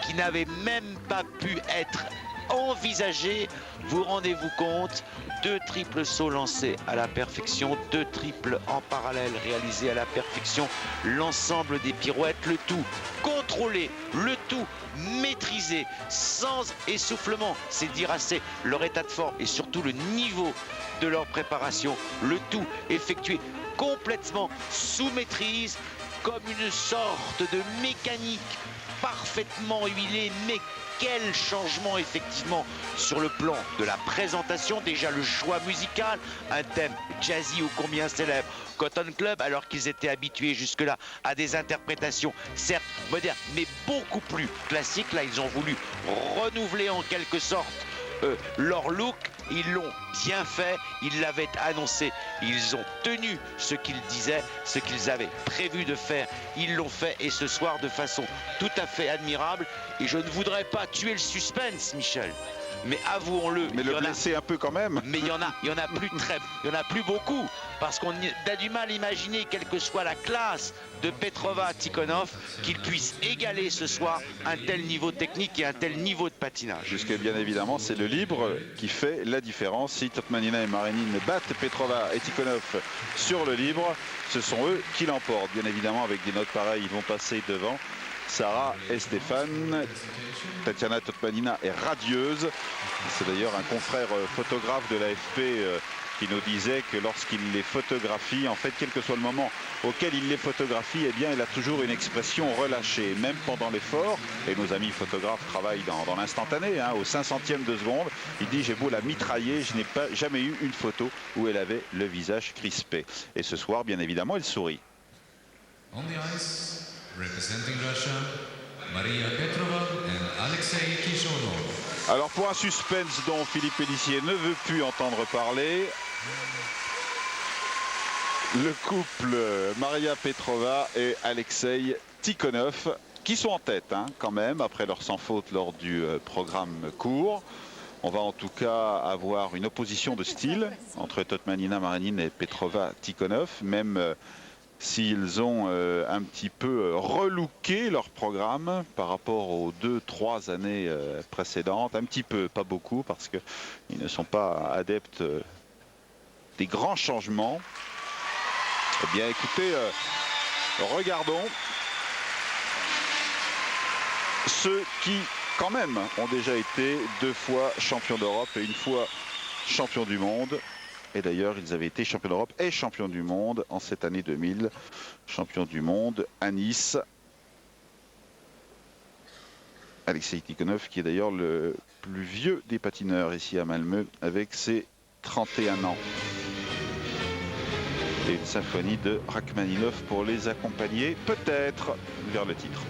qui n'avait même pas pu être envisagé. Vous rendez-vous compte, 2 triples sauts lancés à la perfection, 2 triples en parallèle réalisés à la perfection, l'ensemble des pirouettes, le tout contrôlé, le tout maîtrisé, sans essoufflement, c'est dire assez leur état de forme et surtout le niveau de leur préparation, le tout effectué complètement sous maîtrise, comme une sorte de mécanique parfaitement huilée, mais quel changement effectivement sur le plan de la présentation. Déjà le choix musical, un thème jazzy ô combien célèbre, Cotton Club, alors qu'ils étaient habitués jusque-là à des interprétations certes modernes mais beaucoup plus classiques. Là ils ont voulu renouveler en quelque sorte leur look. Ils l'ont bien fait, ils l'avaient annoncé, ils ont tenu ce qu'ils disaient, ce qu'ils avaient prévu de faire, ils l'ont fait, et ce soir de façon tout à fait admirable. Et je ne voudrais pas tuer le suspense, Michel, mais avouons-le, mais le blesser un peu quand même. Mais il y en a plus beaucoup, parce qu'on a du mal à imaginer, quelle que soit la classe de Petrova, Tikhonov, qu'ils puissent égaler ce soir un tel niveau technique et un tel niveau de patinage. Puisque bien évidemment c'est le libre qui fait la différence. Si Topmanina et Marinine battent Petrova et Tikhonov sur le libre, ce sont eux qui l'emportent. Bien évidemment, avec des notes pareilles, ils vont passer devant Sarah et Stéphane. Tatiana Topmanina est radieuse. C'est d'ailleurs un confrère photographe de l'AFP qui nous disait que lorsqu'il les photographie, en fait, quel que soit le moment auquel il les photographie, eh bien, il a toujours une expression relâchée, même pendant l'effort. Et nos amis photographes travaillent dans l'instantané, hein, au 500e de seconde. Il dit, j'ai beau la mitrailler, je n'ai jamais eu une photo où elle avait le visage crispé. Et ce soir, bien évidemment, elle sourit. On the ice, representing Russia, Maria Petrova and Alexei Kishonov. Alors pour un suspense dont Philippe Pélissier ne veut plus entendre parler, le couple Maria Petrova et Alexei Tikhonov, qui sont en tête hein, quand même, après leur sans faute lors du programme court. On va en tout cas avoir une opposition de style entre Topmanina, Marinine et Petrova, Tikhonov, même s'ils ont un petit peu relooké leur programme par rapport aux 2-3 années précédentes. Un petit peu, pas beaucoup, parce qu'ils ne sont pas adeptes des grands changements. Eh bien, écoutez, regardons ceux qui, quand même, ont déjà été 2 fois champions d'Europe et 1 fois champions du monde. Et d'ailleurs, ils avaient été champions d'Europe et champions du monde en cette année 2000. Champion du monde à Nice. Alexei Tikhonov, qui est d'ailleurs le plus vieux des patineurs ici à Malmö, avec ses 31 ans. Et une symphonie de Rachmaninov pour les accompagner, peut-être, vers le titre.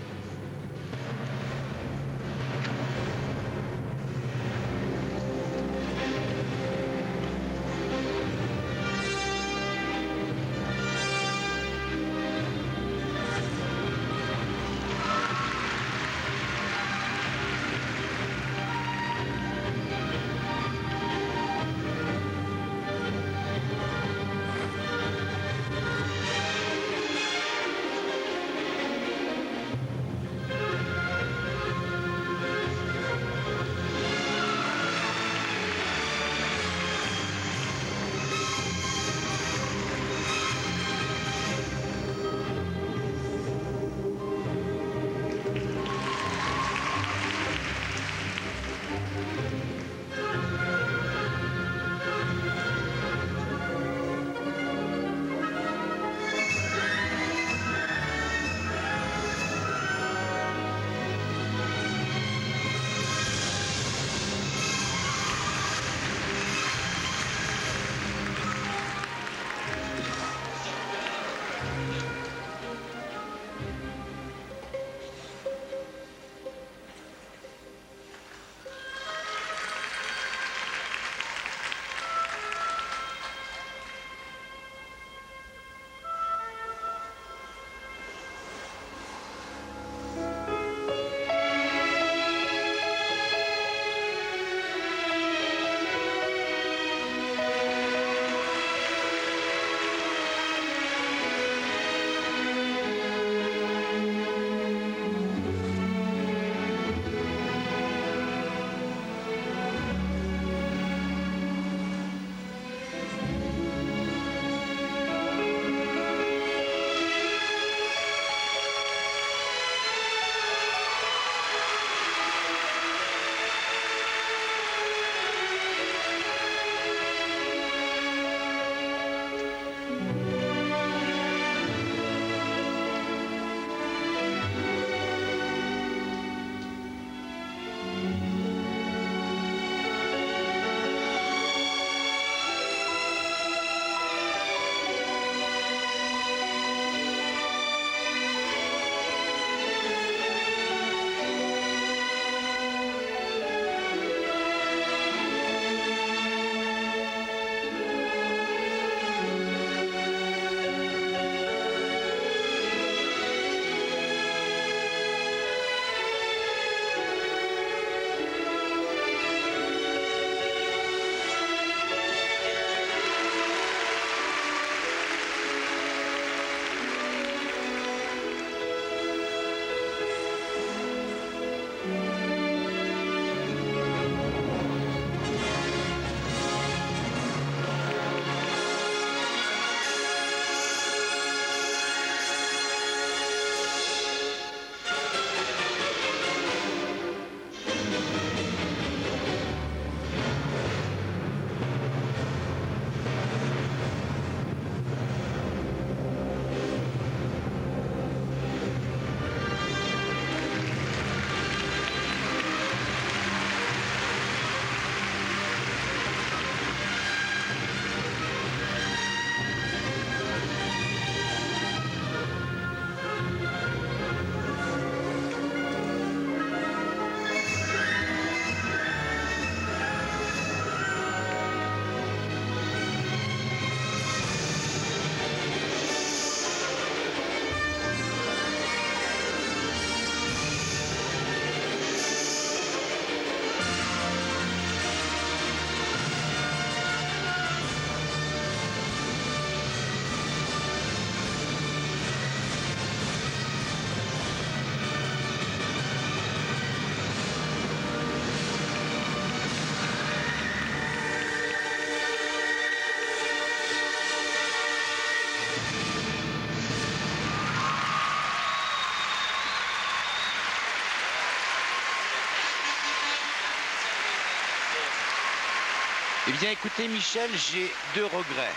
bien écoutez Michel, j'ai 2 regrets.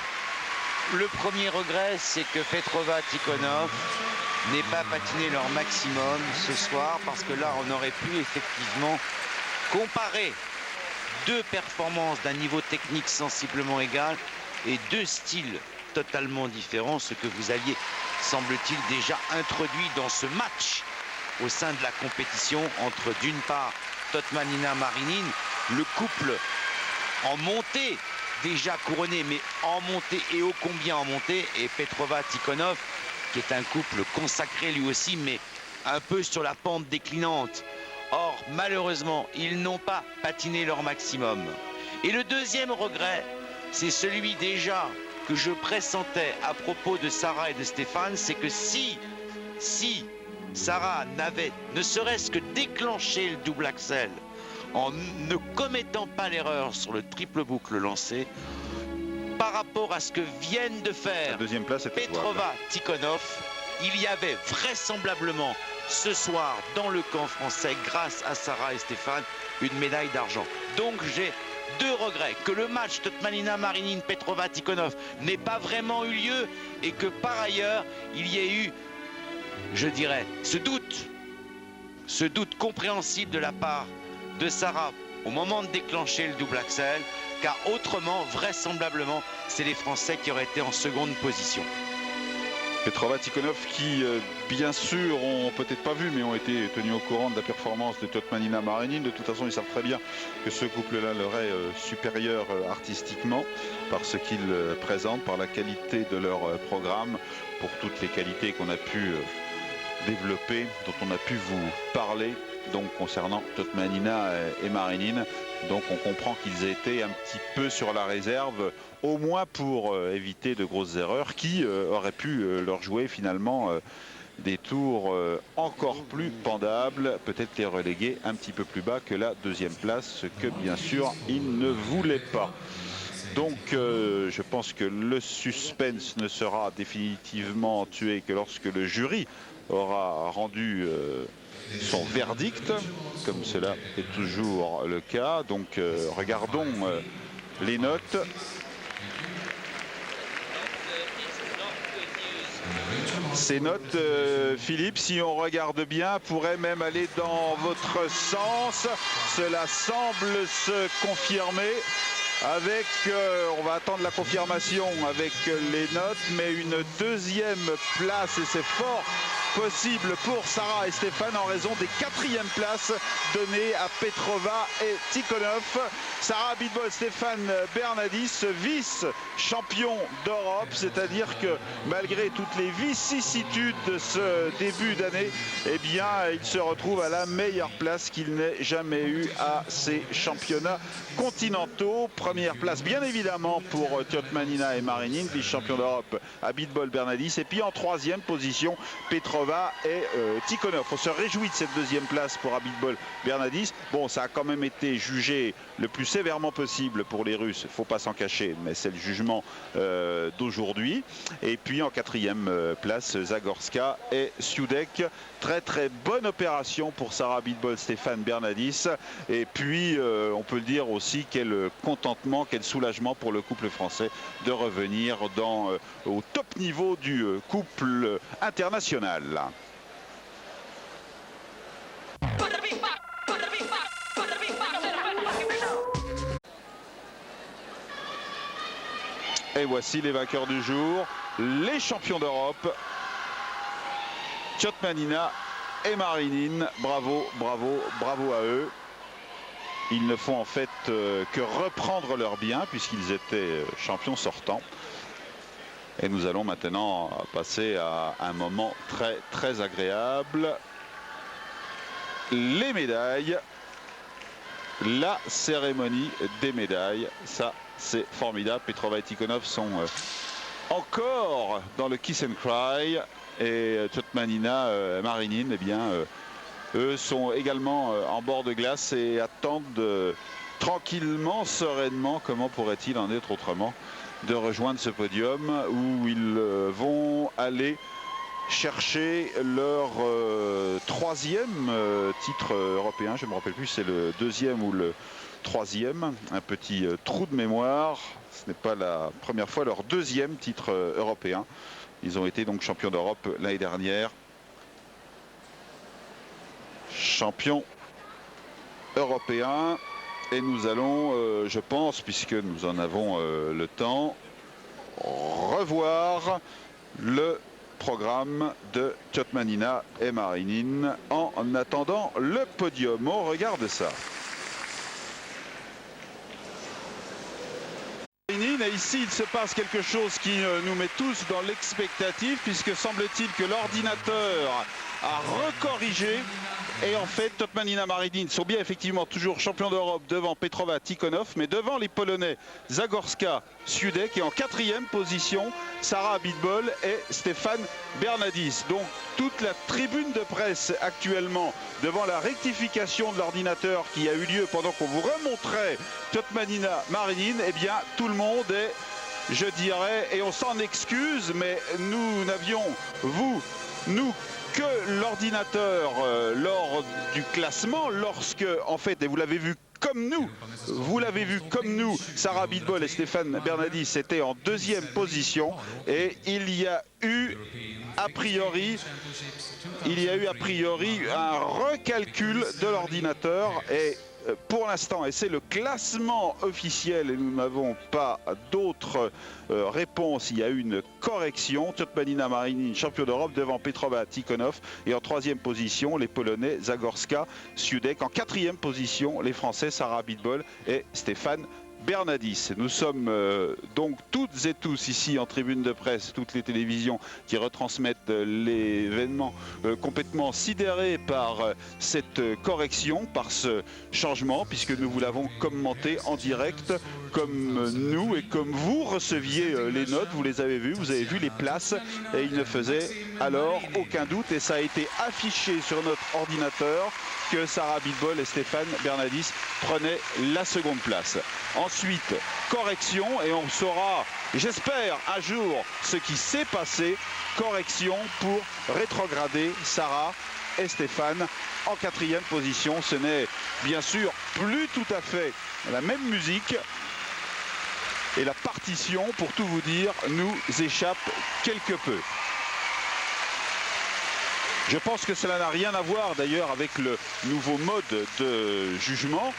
Le premier regret, c'est que Petrova, Tikhonov n'aient pas patiné leur maximum ce soir, parce que là on aurait pu effectivement comparer 2 performances d'un niveau technique sensiblement égal et 2 styles totalement différents, ce que vous aviez, semble-t-il, déjà introduit dans ce match au sein de la compétition entre d'une part Totmanina Marinine, le couple en montée déjà couronné, mais en montée et ô combien en montée, et Petrova Tikhonov qui est un couple consacré lui aussi, mais un peu sur la pente déclinante. Or malheureusement ils n'ont pas patiné leur maximum. Et le deuxième regret, c'est celui déjà que je pressentais à propos de Sarah et de Stéphane, c'est que si Sarah n'avait ne serait-ce que déclenché le double axel en ne commettant pas l'erreur sur le triple boucle lancé, par rapport à ce que viennent de faire Petrova, Tikhonov, il y avait vraisemblablement ce soir dans le camp français, grâce à Sarah et Stéphane, une médaille d'argent. Donc j'ai 2 regrets, que le match Totmanina Marinine Petrova Tikhonov n'ait pas vraiment eu lieu et que par ailleurs il y ait eu, je dirais, ce doute compréhensible de la part de Sarah au moment de déclencher le double axel, car autrement, vraisemblablement, c'est les Français qui auraient été en seconde position. Petrova, Tikhonov qui, bien sûr, ont peut-être pas vu, mais ont été tenus au courant de la performance de Totmanina Marinine. De toute façon, ils savent très bien que ce couple-là leur est supérieur artistiquement par ce qu'ils présentent, par la qualité de leur programme, pour toutes les qualités qu'on a pu développer, dont on a pu vous parler, donc concernant Totmanina et Marinine. Donc on comprend qu'ils étaient un petit peu sur la réserve, au moins pour éviter de grosses erreurs qui auraient pu leur jouer finalement des tours encore plus pendables, peut-être les reléguer un petit peu plus bas que la 2e place, ce que bien sûr ils ne voulaient pas. Donc je pense que le suspense ne sera définitivement tué que lorsque le jury aura rendu son verdict, comme cela est toujours le cas. Donc regardons les notes. Ces notes, Philippe, si on regarde bien, pourraient même aller dans votre sens. Cela semble se confirmer avec, on va attendre la confirmation avec les notes, mais une 2e place, et c'est fort possible pour Sarah et Stéphane en raison des 4e places données à Petrova et Tikhonov. Sarah Abitbol, Stéphane Bernadis, vice-champion d'Europe, c'est-à-dire que malgré toutes les vicissitudes de ce début d'année, eh bien il se retrouve à la meilleure place qu'il n'ait jamais eu à ces championnats continentaux. Première place bien évidemment pour Totmanina et Marinine, vice-champion d'Europe Abitbol Bernadis, et puis en 3e position Petrova et Tikhonov. On se réjouit de cette 2e place pour Abitbol Bernadis. Bon, ça a quand même été jugé le plus sévèrement possible pour les Russes, il ne faut pas s'en cacher, mais c'est le jugement d'aujourd'hui. Et puis en 4e place, Zagorska et Siudek. Très très bonne opération pour Sarah Abitbol, Stéphane Bernadis. Et puis on peut le dire aussi, quel contentement, quel soulagement pour le couple français de revenir au top niveau du couple international. Et voici les vainqueurs du jour, les champions d'Europe, Totmanina et Marinine. Bravo, bravo, bravo à eux. Ils ne font en fait que reprendre leur bien puisqu'ils étaient champions sortants. Et nous allons maintenant passer à un moment très très agréable. Les médailles. La cérémonie des médailles. Ça, c'est formidable. Petrova et Tikhonov sont encore dans le kiss and cry. Et Totmanina, Marinine, eh bien, eux sont également en bord de glace et attendent tranquillement, sereinement, comment pourrait-il en être autrement, de rejoindre ce podium où ils vont aller chercher leur 3e titre européen. Je ne me rappelle plus, c'est le 2e ou le 3e, un petit trou de mémoire. Ce n'est pas la première fois, leur 2e titre européen. Ils ont été donc champions d'Europe l'année dernière. Champions européens. Et nous allons, je pense, puisque nous en avons le temps, revoir le programme de Tjotmanina et Marinine en attendant le podium. On regarde ça. Et ici, il se passe quelque chose qui nous met tous dans l'expectative, puisque semble-t-il que l'ordinateur a recorrigé. Et en fait, Tjotmanina Marinine sont bien effectivement toujours champions d'Europe devant Petrova Tikhonov, mais devant les Polonais Zagorska, Siudek et en 4e position, Sarah Abitbol et Stéphane Bernadis. Donc toute la tribune de presse actuellement devant la rectification de l'ordinateur qui a eu lieu pendant qu'on vous remontrait Tjotmanina Marinine, eh bien tout le monde est, je dirais, et on s'en excuse, mais nous n'avions, nous, que l'ordinateur lors du classement, lorsque, en fait, et vous l'avez vu comme nous, Sarah Abitbol et Stéphane Bernadis étaient en 2e position, et il y a eu a priori un recalcul de l'ordinateur. Et pour l'instant, et c'est le classement officiel et nous n'avons pas d'autres réponses, il y a eu une correction. Tjotmanina Marinine, champion d'Europe devant Petrova Tikhonov, et en 3e position les Polonais Zagorska, Siudek. En 4e position les Français Sarah Abitbol et Stéphane Bernadis. Nous sommes donc toutes et tous ici en tribune de presse, toutes les télévisions qui retransmettent l'événement, complètement sidérés par cette correction, par ce changement, puisque nous vous l'avons commenté en direct, comme nous et comme vous receviez les notes, vous les avez vues, vous avez vu les places, et il ne faisait alors aucun doute, et ça a été affiché sur notre ordinateur que Sarah Abitbol et Stéphane Bernadis prenaient la 2e place. Ensuite, correction, et on saura, j'espère, un jour ce qui s'est passé. Correction pour rétrograder Sarah et Stéphane en 4e position. Ce n'est bien sûr plus tout à fait la même musique. Et la partition, pour tout vous dire, nous échappe quelque peu. Je pense que cela n'a rien à voir d'ailleurs avec le nouveau mode de jugement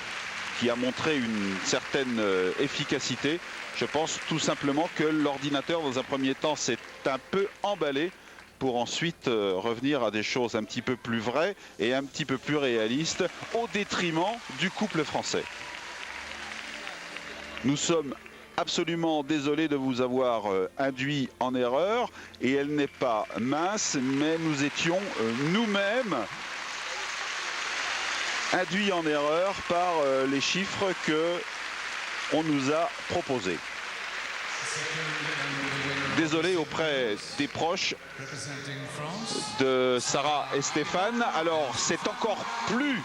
qui a montré une certaine efficacité. Je pense tout simplement que l'ordinateur, dans un premier temps, s'est un peu emballé pour ensuite revenir à des choses un petit peu plus vraies et un petit peu plus réalistes au détriment du couple français. Nous sommes absolument désolé de vous avoir induit en erreur, et elle n'est pas mince, mais nous étions nous-mêmes induits en erreur par les chiffres que on nous a proposés. Désolé auprès des proches de Sarah et Stéphane. Alors c'est encore plus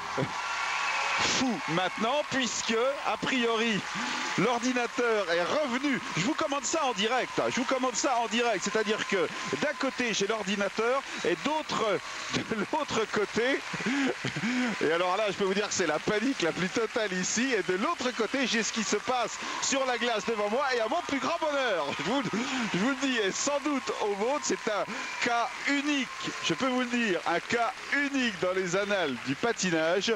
fou maintenant, puisque a priori l'ordinateur est revenu. Je vous commande ça en direct, c'est-à-dire que d'un côté j'ai l'ordinateur et d'autre de l'autre côté, et alors là je peux vous dire que c'est la panique la plus totale ici, et de l'autre côté j'ai ce qui se passe sur la glace devant moi, et à mon plus grand bonheur, je vous le dis, et sans doute au vôtre, c'est un cas unique, je peux vous le dire, un cas unique dans les annales du patinage.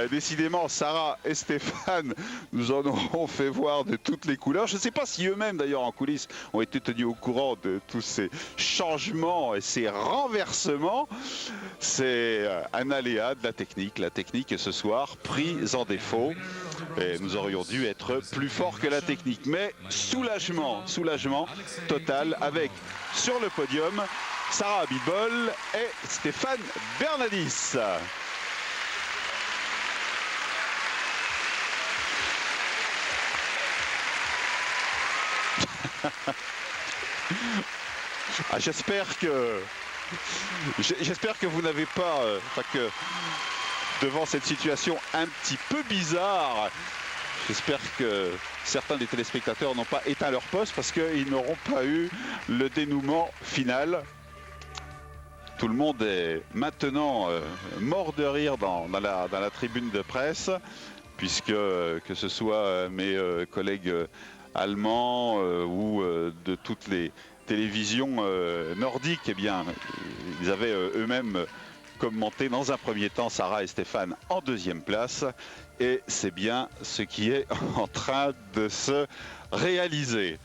Décidément, Sarah et Stéphane nous en ont fait voir de toutes les couleurs. Je ne sais pas si eux-mêmes, d'ailleurs, en coulisses, ont été tenus au courant de tous ces changements et ces renversements. C'est un aléa de la technique. La technique est ce soir prise en défaut. Et nous aurions dû être plus forts que la technique. Mais soulagement total avec, sur le podium, Sarah Abitbol et Stéphane Bernadis. J'espère que vous n'avez pas, que devant cette situation un petit peu bizarre, j'espère que certains des téléspectateurs n'ont pas éteint leur poste parce qu'ils n'auront pas eu le dénouement final. Tout le monde est maintenant mort de rire dans la tribune de presse. puisque que ce soit mes collègues allemands ou de toutes les télévisions nordiques, eh bien, ils avaient eux-mêmes commenté dans un premier temps Sarah et Stéphane en deuxième place. Et c'est bien ce qui est en train de se réaliser.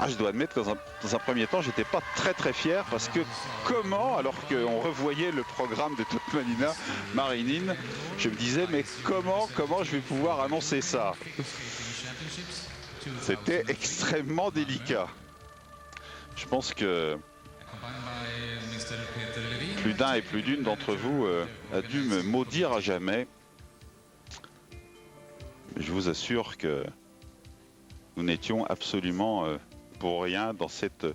Je dois admettre que dans un premier temps, j'étais pas très fier parce que comment, alors qu'on revoyait le programme de Totmanina Marinine, je me disais mais comment je vais pouvoir annoncer ça? C'était extrêmement délicat. Je pense que plus d'un et plus d'une d'entre vous a dû me maudire à jamais. Je vous assure que nous n'étions absolument pour rien dans cette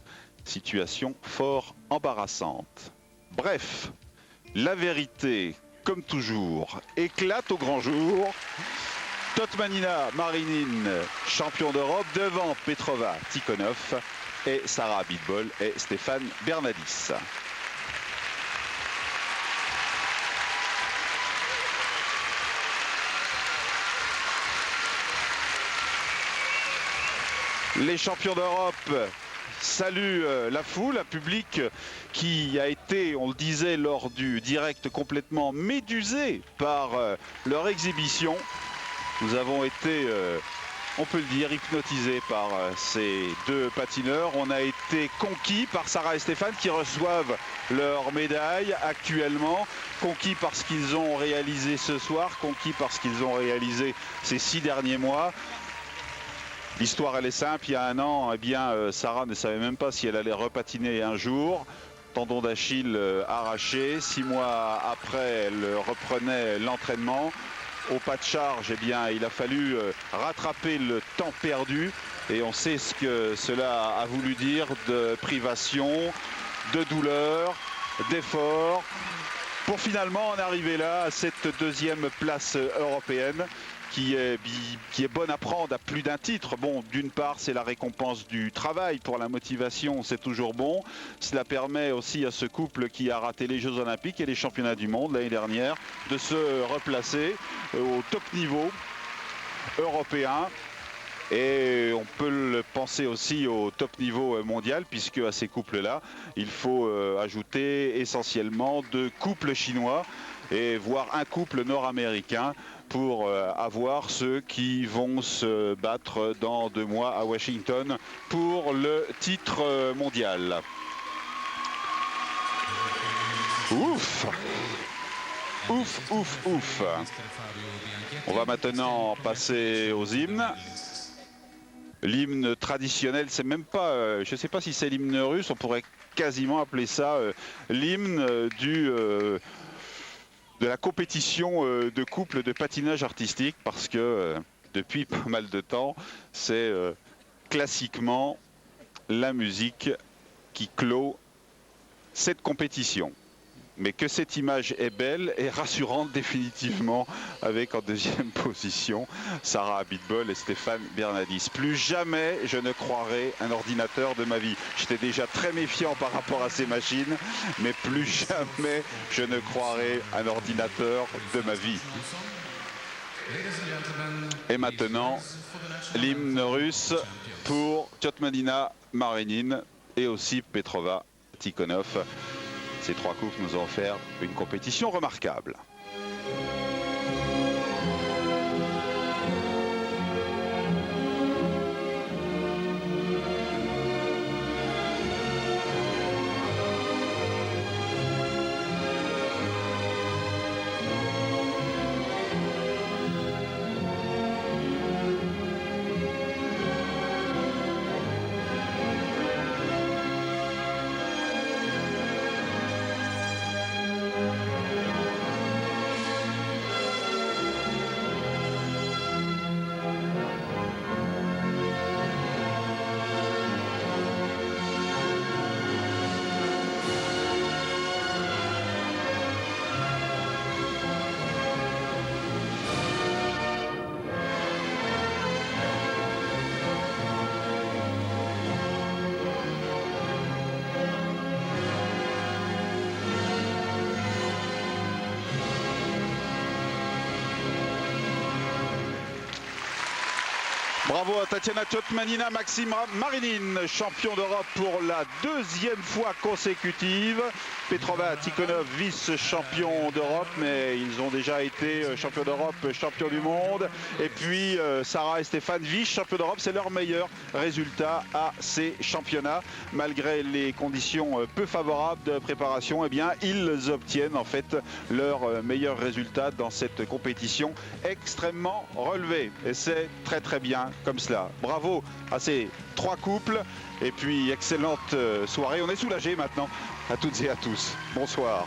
situation fort embarrassante. Bref, la vérité, comme toujours, éclate au grand jour. Totmanina Marinine, champion d'Europe, devant Petrova Tikhonov et Sarah Abitbol et Stéphane Bernadis. Les champions d'Europe saluent la foule, un public qui a été, on le disait lors du direct, complètement médusé par leur exhibition. Nous avons été, on peut le dire, hypnotisés par ces deux patineurs. On a été conquis par Sarah et Stéphane qui reçoivent leur médaille actuellement, conquis par ce qu'ils ont réalisé ce soir, conquis par ce qu'ils ont réalisé ces 6 derniers mois. L'histoire elle est simple, il y a un an, eh bien, Sarah ne savait même pas si elle allait repatiner un jour. Tendon d'Achille arraché, 6 mois après elle reprenait l'entraînement. Au pas de charge, eh bien, il a fallu rattraper le temps perdu et on sait ce que cela a voulu dire de privation, de douleur, d'effort pour finalement en arriver là à cette 2e place européenne qui est bonne à prendre à plus d'un titre. Bon, d'une part, c'est la récompense du travail pour la motivation, c'est toujours bon. Cela permet aussi à ce couple qui a raté les Jeux Olympiques et les Championnats du Monde l'année dernière de se replacer au top niveau européen. Et on peut le penser aussi au top niveau mondial, puisque à ces couples-là, il faut ajouter essentiellement 2 couples chinois et voire un couple nord-américain pour avoir ceux qui vont se battre dans 2 mois à Washington pour le titre mondial. Ouf! Ouf, ouf, ouf! On va maintenant passer aux hymnes. L'hymne traditionnel, c'est même pas, je ne sais pas si c'est l'hymne russe, on pourrait quasiment appeler ça l'hymne de la compétition de couple de patinage artistique, parce que depuis pas mal de temps, c'est classiquement la musique qui clôt cette compétition. Mais que cette image est belle et rassurante définitivement, avec en 2e position Sarah Abitbol et Stéphane Bernadis. Plus jamais je ne croirai un ordinateur de ma vie. J'étais déjà très méfiant par rapport à ces machines, mais plus jamais je ne croirai un ordinateur de ma vie. Et maintenant, l'hymne russe pour Totmanina Marinine et aussi Petrova Tikhonov. Ces 3 couples nous ont offert une compétition remarquable. Bravo à Tatiana Tchotmanina, Maxime Marinine, champion d'Europe pour la 2e fois consécutive. Petrova Tikhonov, vice-champion d'Europe, mais ils ont déjà été champion d'Europe, champion du monde. Et puis Sarah et Stéphane, vice-champion d'Europe, c'est leur meilleur résultat à ces championnats. Malgré les conditions peu favorables de préparation, eh bien, ils obtiennent en fait leur meilleur résultat dans cette compétition extrêmement relevée. Et c'est très très bien comme cela. Bravo à ces 3 couples et puis excellente soirée. On est soulagés maintenant à toutes et à tous. Bonsoir.